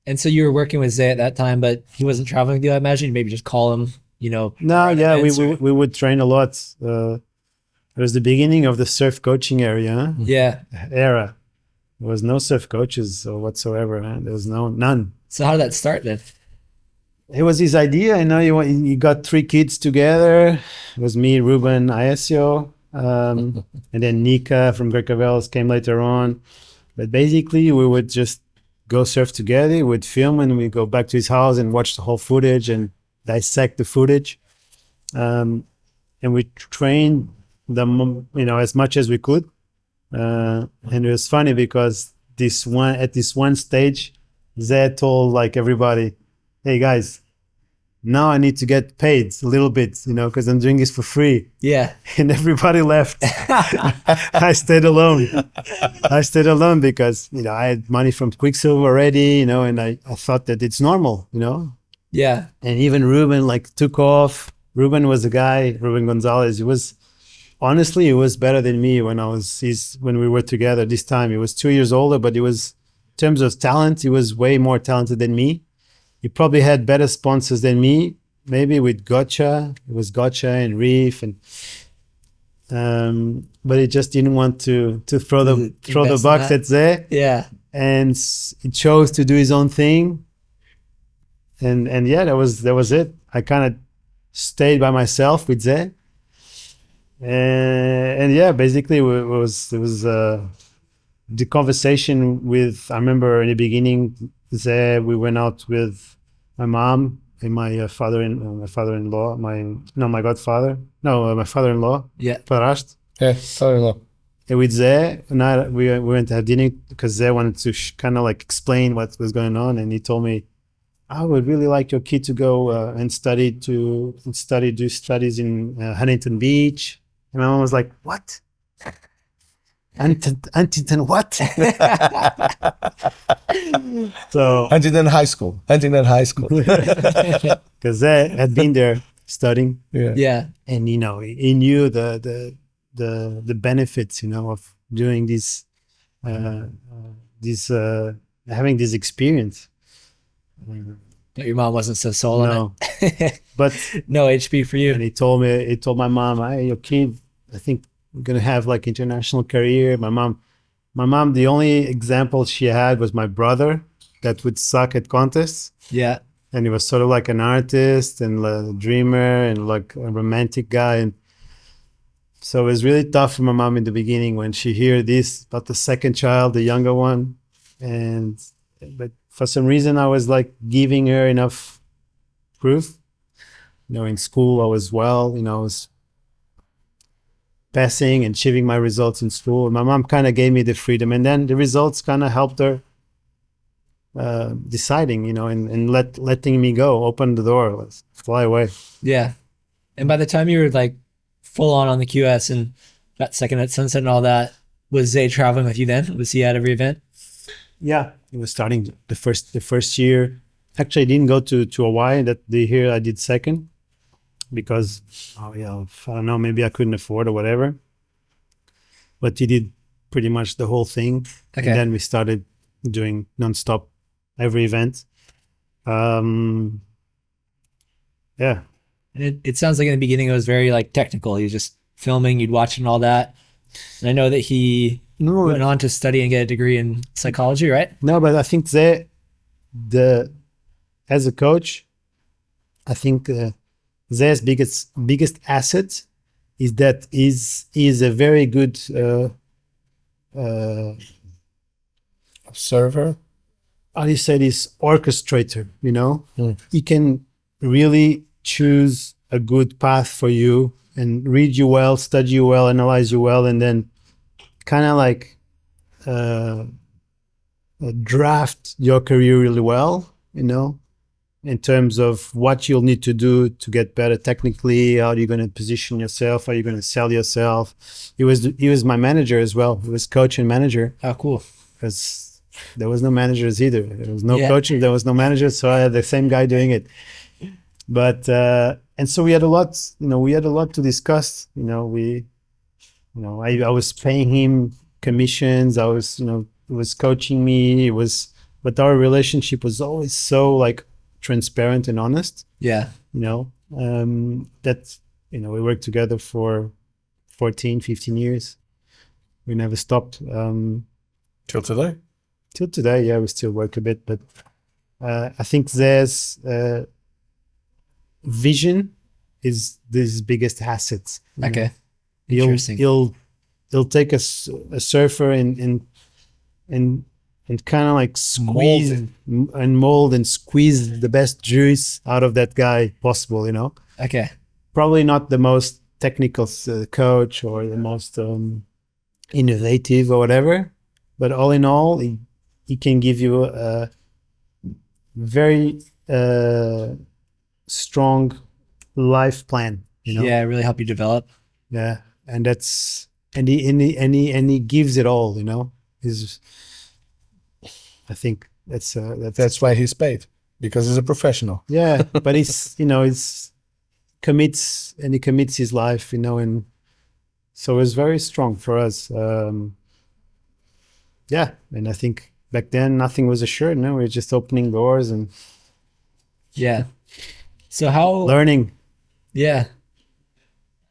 Speaker 1: And so you were working with Zé at that time, but he wasn't traveling with you, I imagine. You maybe just call him, you know.
Speaker 2: No, yeah, we would train a lot. It was the beginning of the surf coaching era.
Speaker 1: Yeah.
Speaker 2: There was no surf coaches or whatsoever. There was none.
Speaker 1: So how did that start then?
Speaker 2: It was his idea. You know, you got 3 kids together. It was me, Ruben, Aesio, and then Nika from Grecavelos came later on. But basically, we would just go surf together. We'd film and we'd go back to his house and watch the whole footage and dissect the footage. And we trained them, you know, as much as we could. And it was funny because at this one stage, Zé told like everybody, hey guys, now I need to get paid a little bit, you know, because I'm doing this for free.
Speaker 1: Yeah.
Speaker 2: And everybody left. I stayed alone. Because, you know, I had money from Quicksilver already, you know, and I thought that it's normal, you know.
Speaker 1: Yeah.
Speaker 2: And even Ruben like took off. Ruben was a guy, Ruben Gonzalez. He was better than me when we were together this time. He was 2 years older, but in terms of talent, he was way more talented than me. He probably had better sponsors than me, maybe with Gotcha. It was Gotcha and Reef, and but he just didn't want to throw the bucks at Zé.
Speaker 1: Yeah,
Speaker 2: and he chose to do his own thing. And yeah, that was it. I kind of stayed by myself with Zé, and yeah, basically it was the conversation with. I remember in the beginning, Zé, we went out with my mom and my father-in-law, my father-in-law.
Speaker 1: Yeah.
Speaker 2: Padrasto.
Speaker 3: Yeah, father-in-law.
Speaker 2: And with Zé, and we went to have dinner because Zé wanted to kind of like explain what was going on, and he told me, I would really like your kid to go and do studies in Huntington Beach. And my mom was like, what? Huntington what? So
Speaker 3: Huntington High School.
Speaker 2: Because I had been there studying.
Speaker 1: Yeah.
Speaker 2: And he knew the benefits, of doing this having this experience.
Speaker 1: But your mom wasn't so sold on it.
Speaker 2: But
Speaker 1: no HP for you.
Speaker 2: And he told my mom, hey, your kid, I think we're gonna have like international career. My mom, the only example she had was my brother that would suck at contests.
Speaker 1: Yeah.
Speaker 2: And he was sort of like an artist and a dreamer and like a romantic guy. And so it was really tough for my mom in the beginning when she heard this about the second child, the younger one. But for some reason, I was like giving her enough proof. In school, I was well, I was passing and achieving my results in school. And my mom kind of gave me the freedom. And then the results kind of helped her deciding, and letting me go, open the door, let's fly away.
Speaker 1: Yeah. And by the time you were like full on the QS and got second at Sunset and all that, was Zay traveling with you then? Was he at every event?
Speaker 2: Yeah, he was starting the first year. Actually, I didn't go to Hawaii that the year I did second because, I don't know, maybe I couldn't afford or whatever. But he did pretty much the whole thing.
Speaker 1: Okay.
Speaker 2: And then we started doing nonstop every event. Yeah.
Speaker 1: And it sounds like in the beginning it was very like technical. He was just filming, you'd watch and all that. And I know that he went on to study and get a degree in psychology, right?
Speaker 2: No, but I think as a coach, I think Zay's biggest asset is that is a very good
Speaker 3: observer.
Speaker 2: How do you say this? Orchestrator, He can really choose a good path for you and read you well, study you well, analyze you well, and then kind of like draft your career really well, in terms of what you'll need to do to get better technically, how are you going to position yourself, how are you going to sell yourself. He was my manager as well. He was coach and manager.
Speaker 1: Oh, cool.
Speaker 2: Because there was no managers either. There was no coaching, there was no managers, so I had the same guy doing it. But and so we had a lot to discuss. I was paying him commissions. I was, he was coaching me. But our relationship was always so like transparent and honest.
Speaker 1: Yeah.
Speaker 2: That we worked together for 14, 15 years. We never stopped.
Speaker 3: Till today.
Speaker 2: Till today, yeah, we still work a bit, but I think there's vision is his biggest assets.
Speaker 1: Okay.
Speaker 2: Interesting. He'll take a surfer and kind of like squeeze and mold and squeeze the best juice out of that guy possible,
Speaker 1: Okay.
Speaker 2: Probably not the most technical coach or the most innovative or whatever, but all in all, he can give you a very strong life plan.
Speaker 1: Yeah, really help you develop.
Speaker 2: Yeah, and he gives it all. I think
Speaker 3: that's why he's paid, because he's a professional.
Speaker 2: Yeah, but he's commits his life, and so it's very strong for us. Yeah, and I think back then nothing was assured. No, we were just opening doors and
Speaker 1: So how
Speaker 2: learning.
Speaker 1: Yeah,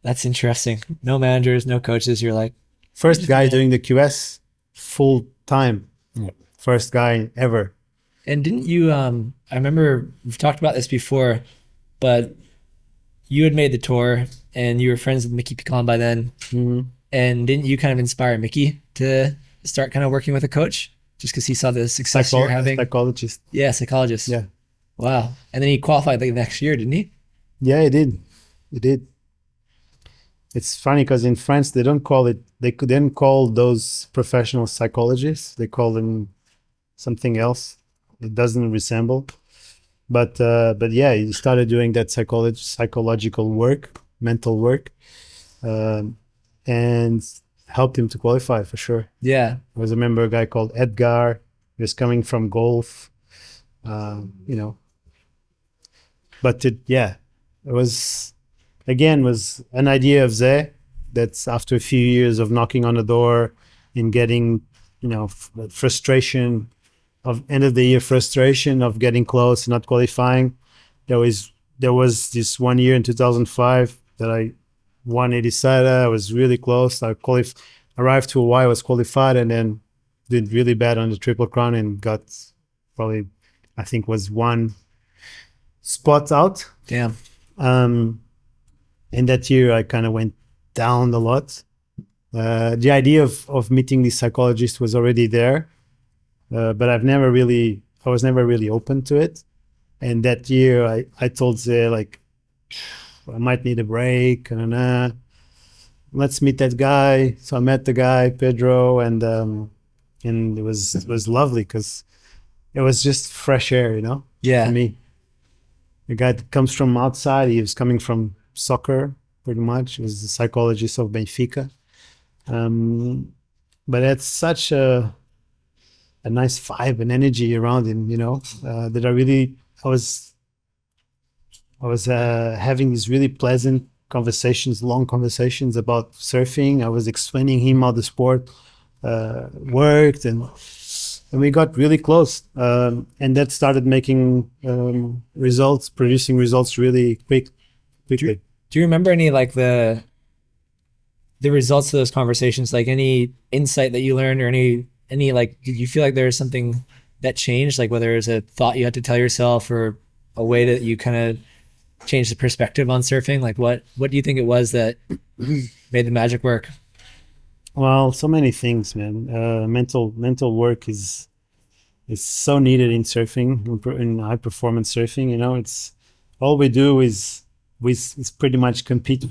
Speaker 1: that's interesting. No managers, no coaches. You're like
Speaker 2: first guy doing the QS full time.
Speaker 3: Yeah.
Speaker 2: First guy ever.
Speaker 1: And didn't you? I remember we've talked about this before, but you had made the tour and you were friends with Mickey Pecan by then.
Speaker 2: Mm-hmm.
Speaker 1: And didn't you kind of inspire Mickey to start kind of working with a coach just because he saw the success you're having?
Speaker 2: Psychologist.
Speaker 1: Yeah, psychologist.
Speaker 2: Yeah.
Speaker 1: Wow. And then he qualified the next year, didn't he?
Speaker 2: Yeah, he did. He did. It's funny because in France they didn't call those professional psychologists. They call them something else. It doesn't resemble. But yeah, he started doing that psychological work, mental work, and helped him to qualify for sure.
Speaker 1: Yeah.
Speaker 2: I remember a guy called Edgar. He was coming from golf, But it was an idea of Zé that's after a few years of knocking on the door and getting, frustration of end of the year frustration of getting close and not qualifying. There was this one year in 2005 that I won Edisada. I was really close. I arrived to Hawaii, was qualified, and then did really bad on the Triple Crown and got probably, I think, was one spot out.
Speaker 1: Damn.
Speaker 2: And that year I kind of went down a lot. The idea of meeting this psychologist was already there, but I was never really open to it. And that year I told Zé, like, I might need a break, and let's meet that guy. So I met the guy, Pedro, and it was lovely because it was just fresh air,
Speaker 1: Yeah.
Speaker 2: for me. The guy that comes from outside, he was coming from soccer, pretty much. He was the psychologist of Benfica. But it's such a nice vibe and energy around him, that I was having these really pleasant conversations, long conversations about surfing. I was explaining him how the sport worked, and we got really close. And that started making producing results really quickly.
Speaker 1: Do you remember any like the results of those conversations, like any insight that you learned, or any like, did you feel like there was something that changed, like whether it was a thought you had to tell yourself or a way that you kind of changed the perspective on surfing? Like what do you think it was that made the magic work?
Speaker 2: Well, so many things, man. Mental work is so needed in surfing, in high performance surfing. It's all we do is pretty much compete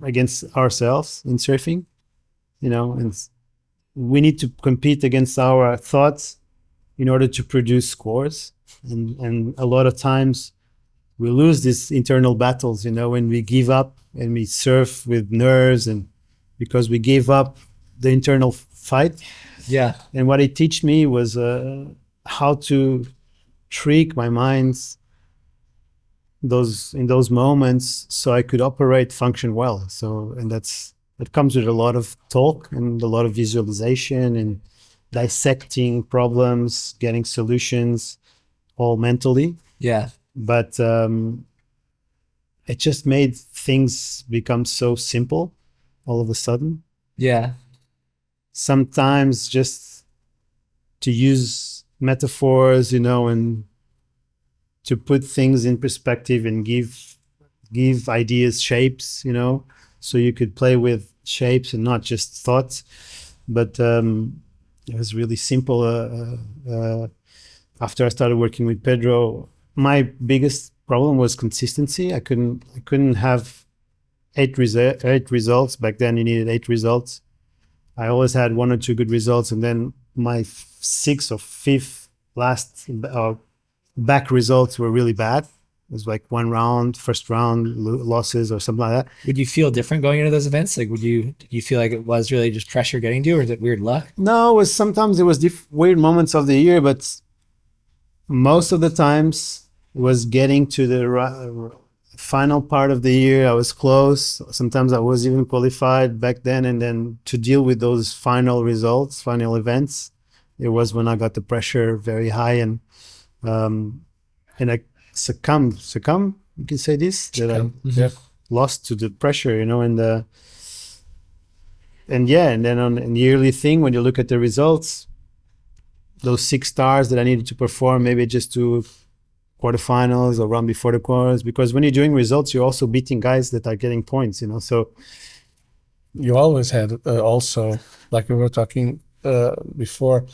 Speaker 2: against ourselves in surfing, and we need to compete against our thoughts in order to produce scores. And a lot of times we lose these internal battles, when we give up and we surf with nerves, and because we gave up the internal fight.
Speaker 1: Yeah.
Speaker 2: And what it teach me was how to trick my minds in those moments so I could function well. And that comes with a lot of talk and a lot of visualization and dissecting problems, getting solutions, all mentally.
Speaker 1: Yeah.
Speaker 2: But it just made things become so simple all of a sudden.
Speaker 1: Yeah.
Speaker 2: Sometimes just to use metaphors, and to put things in perspective and give ideas shapes, so you could play with shapes and not just thoughts. But it was really simple. After I started working with Pedro, my biggest problem was consistency. I couldn't have eight results. Back then you needed 8 results. I always had 1 or 2 good results, and then my 6th or 5th last back results were really bad. It was like first round losses or something like that.
Speaker 1: Would you feel different going into those events? Like, did you feel like it was really just pressure getting to you, or is it weird luck?
Speaker 2: No, sometimes it was weird moments of the year, but most of the times it was getting to the final part of the year. I was close. Sometimes I was even qualified back then, and then to deal with those final results, final events, it was when I got the pressure very high, and I succumb. You can say this, that I lost to the pressure, and then on the yearly thing, when you look at the results, those 6 stars that I needed to perform, maybe just to quarterfinals or run before the quarters, because when you're doing results, you're also beating guys that are getting points, so
Speaker 3: you always had also, like we were talking before,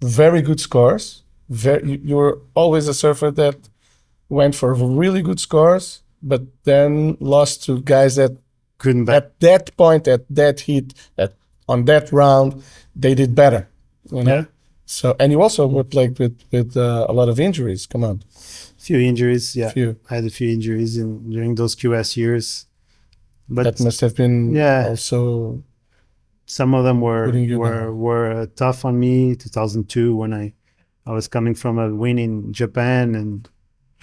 Speaker 3: very good scores. You were always a surfer that went for really good scores, but then lost to guys that
Speaker 2: couldn't
Speaker 3: at that point, at that heat, on that round, they did better.
Speaker 2: Yeah.
Speaker 3: So, and you also were plagued with a lot of injuries. Come on.
Speaker 2: Few injuries, yeah.
Speaker 3: Few.
Speaker 2: I had a few injuries during those QS years. But
Speaker 3: that must have been also.
Speaker 2: Some of them were tough on me. 2002, when I was coming from a win in Japan, and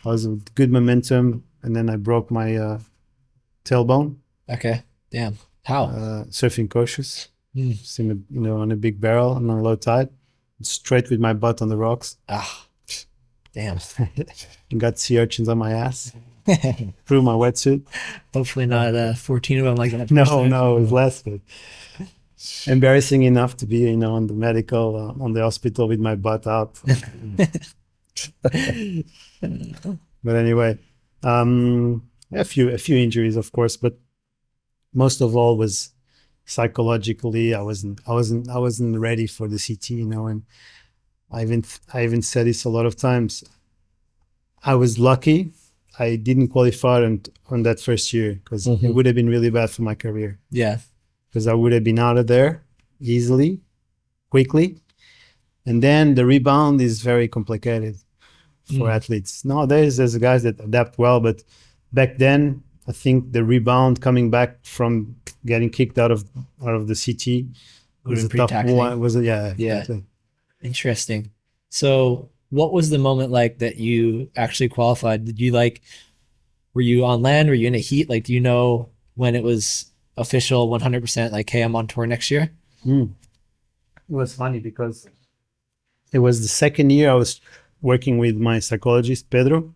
Speaker 2: I was with good momentum, and then I broke my tailbone.
Speaker 1: Okay, damn. How?
Speaker 2: Surfing cautious, on a big barrel and on low tide, straight with my butt on the rocks.
Speaker 1: Ah, damn.
Speaker 2: And got sea urchins on my ass through my wetsuit.
Speaker 1: Hopefully not 14 of them like that.
Speaker 2: No, it was less, but embarrassing enough to be, on the medical, on the hospital with my butt out. But anyway, a few injuries, of course, but most of all was psychologically. I wasn't ready for the CT, and I even said this a lot of times. I was lucky I didn't qualify on that first year, because it would have been really bad for my career.
Speaker 1: Yeah.
Speaker 2: Because I would have been out of there easily, quickly. And then the rebound is very complicated for athletes. Nowadays, there's guys that adapt well, but back then, I think the rebound coming back from getting kicked out of the CT was a tough one. Yeah. Exactly.
Speaker 1: Interesting. So what was the moment like that you actually qualified? Were you on land? Were you in a heat? Like, do you know when it was official 100%, like, hey, I'm on tour next year?
Speaker 2: It was funny because it was the second year I was working with my psychologist, Pedro.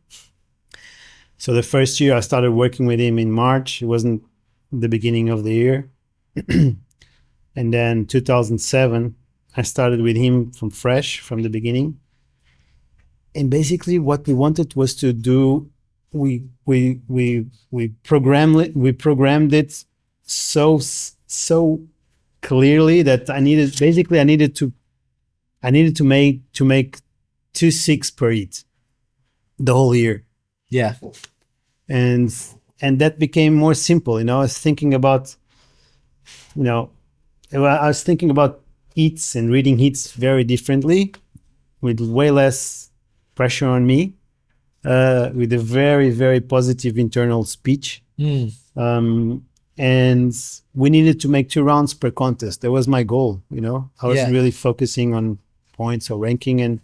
Speaker 2: So the first year I started working with him in March. It wasn't the beginning of the year. And then 2007, I started with him from the beginning. And basically what we wanted was to do, we programmed it so clearly that I needed to make 2.6 per heat the whole year.
Speaker 1: Yeah.
Speaker 2: And that became more simple. I was thinking about, heats and reading heats very differently, with way less pressure on me, with a very, very positive internal speech. And we needed to make 2 rounds per contest. That was my goal. I wasn't really focusing on points or ranking, and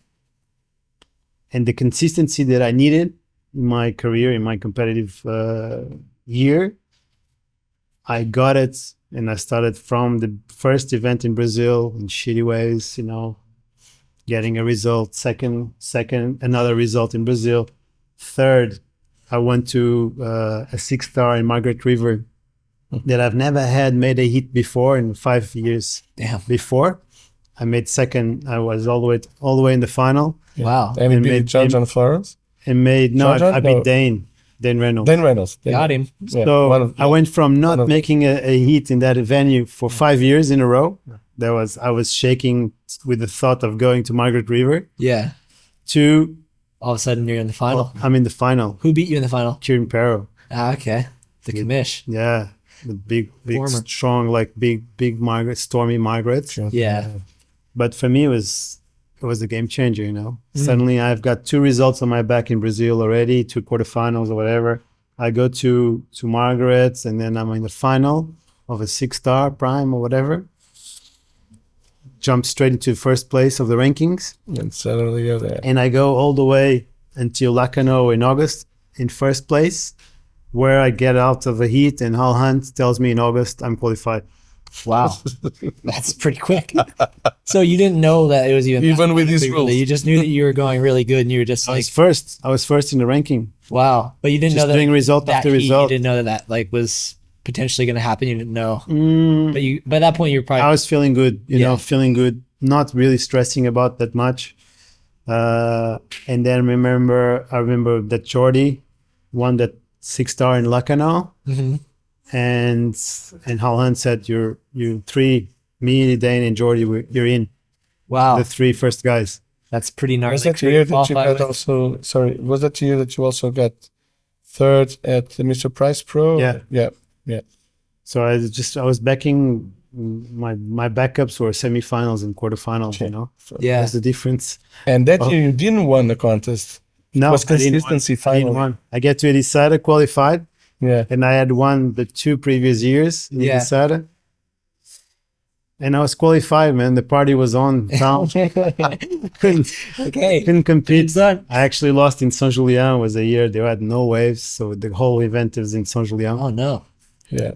Speaker 2: the consistency that I needed in my career, in my competitive year. I got it, and I started from the first event in Brazil in shitty ways, getting a result, second, another result in Brazil. Third, I went to a 6-star in Margaret River that I've never made a hit before in 5 years.
Speaker 1: Damn.
Speaker 2: Before. I made second. I was all the way in the final.
Speaker 1: Wow.
Speaker 3: And you beat John Florence?
Speaker 2: I beat Dane Reynolds.
Speaker 3: Dane Reynolds.
Speaker 1: Got him.
Speaker 2: Yeah. So I went from not making a hit in that venue for 5 years in a row. I was shaking with the thought of going to Margaret River.
Speaker 1: Yeah.
Speaker 2: To
Speaker 1: all of a sudden you're in the final.
Speaker 2: I'm in the final.
Speaker 1: Who beat you in the final?
Speaker 2: Kieran Perro.
Speaker 1: Ah, okay. The commish.
Speaker 2: Yeah. The big, strong, like big Margaret, stormy Margaret.
Speaker 1: Yeah.
Speaker 2: But for me, it was a game changer, Suddenly I've got 2 results on my back in Brazil already, 2 quarterfinals or whatever. I go to Margaret, and then I'm in the final of a 6-star prime or whatever. Jump straight into first place of the rankings.
Speaker 3: And suddenly you're there.
Speaker 2: And I go all the way until Lacanau in August in first place, where I get out of a heat, and Hal Hunt tells me in August I'm qualified.
Speaker 1: Wow. That's pretty quick. So you didn't know that it was
Speaker 3: even with these rules.
Speaker 1: You just knew that you were going really good, and you were just
Speaker 2: I was first in the ranking.
Speaker 1: Wow. But you didn't know that
Speaker 2: doing result
Speaker 1: that
Speaker 2: after result.
Speaker 1: You didn't know that was potentially going to happen. You didn't know. But by that point, you were probably.
Speaker 2: I was feeling good, feeling good, not really stressing about that much. And then I remember that Jordi won that 6-star in Lacanau. And Hal Hunt said, "You 3, me, Dane, and Jordi, you're in."
Speaker 1: Wow,
Speaker 2: the 3 first guys.
Speaker 1: That's pretty gnarly.
Speaker 3: Was that the year that you got also? Sorry, was that the year that you also got 3rd at the Mr. Price Pro?
Speaker 2: Yeah.
Speaker 3: Yeah.
Speaker 2: So I was backing my backups were semifinals and quarterfinals. You know,
Speaker 3: So
Speaker 2: that's the difference.
Speaker 3: And that year you didn't win the contest.
Speaker 2: No,
Speaker 3: it was consistency finally.
Speaker 2: I get to Edisada, qualified.
Speaker 3: Yeah.
Speaker 2: And I had won the 2 previous years in Edisada. And I was qualified, man. The party was on town. couldn't compete. I actually lost in Saint Julien. Was a year they had no waves, so the whole event was in Saint Julien.
Speaker 1: Oh no.
Speaker 3: Yeah.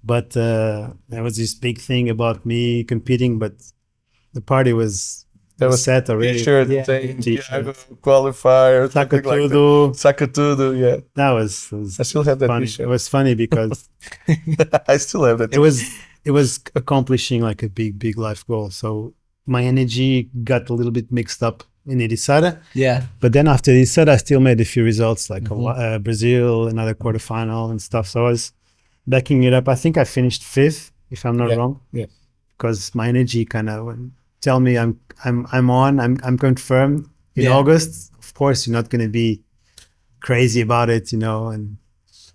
Speaker 2: But there was this big thing about me competing, but the party was set already.
Speaker 3: T-shirt, Tiago qualifier,
Speaker 2: Saca tudo.
Speaker 3: Saca tudo, yeah.
Speaker 2: That was
Speaker 3: I still have that
Speaker 2: funny.
Speaker 3: T-shirt.
Speaker 2: It was funny because
Speaker 3: I still have that
Speaker 2: T-shirt. It was accomplishing like a big life goal. So my energy got a little bit mixed up in Edisada.
Speaker 1: Yeah.
Speaker 2: But then after Edisada, I still made a few results, like Brazil, another quarterfinal and stuff. So I was backing it up. I think I finished 5th, if I'm not wrong.
Speaker 3: Yeah.
Speaker 2: Because my energy kind of tell me I'm confirmed in August. Of course, you're not going to be crazy about it, you know. And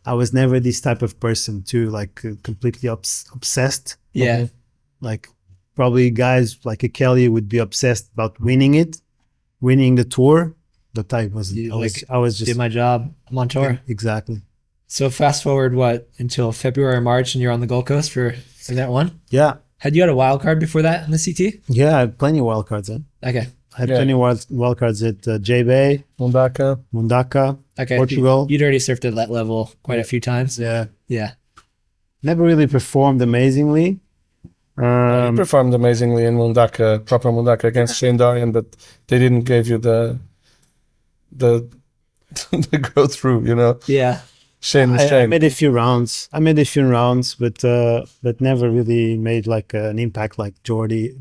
Speaker 2: I was never this type of person too, like completely obsessed.
Speaker 1: Yeah.
Speaker 2: Like probably guys like a Kelly would be obsessed about winning the tour. But I wasn't. I was just
Speaker 1: did my job. I'm on tour.
Speaker 2: Exactly.
Speaker 1: So fast forward until February or March, and you're on the Gold Coast for event 1.
Speaker 2: Yeah.
Speaker 1: Had you had a wild card before that in the CT?
Speaker 2: Yeah, I had plenty of wild cards.
Speaker 1: Okay.
Speaker 2: I had plenty of wild cards at J-Bay, Mundaka,
Speaker 1: okay.
Speaker 2: Portugal.
Speaker 1: You'd already surfed at that level quite a few times.
Speaker 2: Yeah.
Speaker 1: Yeah.
Speaker 2: Never really performed amazingly.
Speaker 3: You performed amazingly in Mundaka, proper Mundaka against Shane Dorian, but they didn't give you the go through, you know.
Speaker 1: Yeah.
Speaker 2: I made a few rounds. But never really made like an impact like Jordy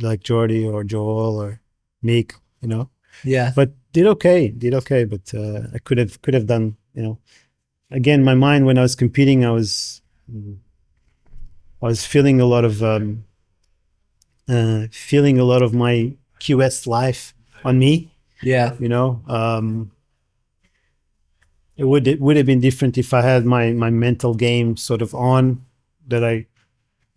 Speaker 2: or Joel or Meek, you know.
Speaker 1: Yeah.
Speaker 2: But did okay. But I could have done, you know. Again, my mind when I was competing, I was feeling a lot of my QS life on me.
Speaker 1: Yeah.
Speaker 2: You know. It would have been different if I had my mental game sort of on that I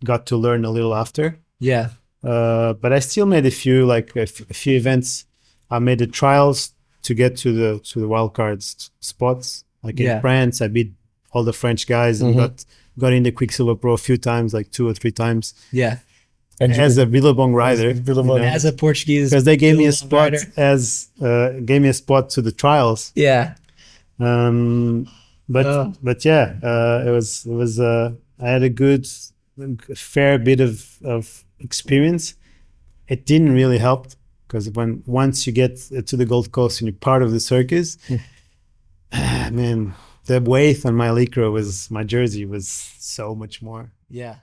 Speaker 2: got to learn a little after.
Speaker 1: Yeah.
Speaker 2: But I still made a few events. I made the trials to get to the wildcards spots. Like in France, I beat all the French guys and got in the Quicksilver Pro a few times, like 2 or 3 times.
Speaker 1: Yeah.
Speaker 2: And as a Billabong rider,
Speaker 1: as a Portuguese,
Speaker 2: because they gave me a spot to the trials.
Speaker 1: Yeah.
Speaker 2: But yeah, it was I had a fair bit of experience. It didn't really help because once you get to the Gold Coast and you're part of the circus, man, the weight on my lycra my jersey was so much more.
Speaker 1: Yeah.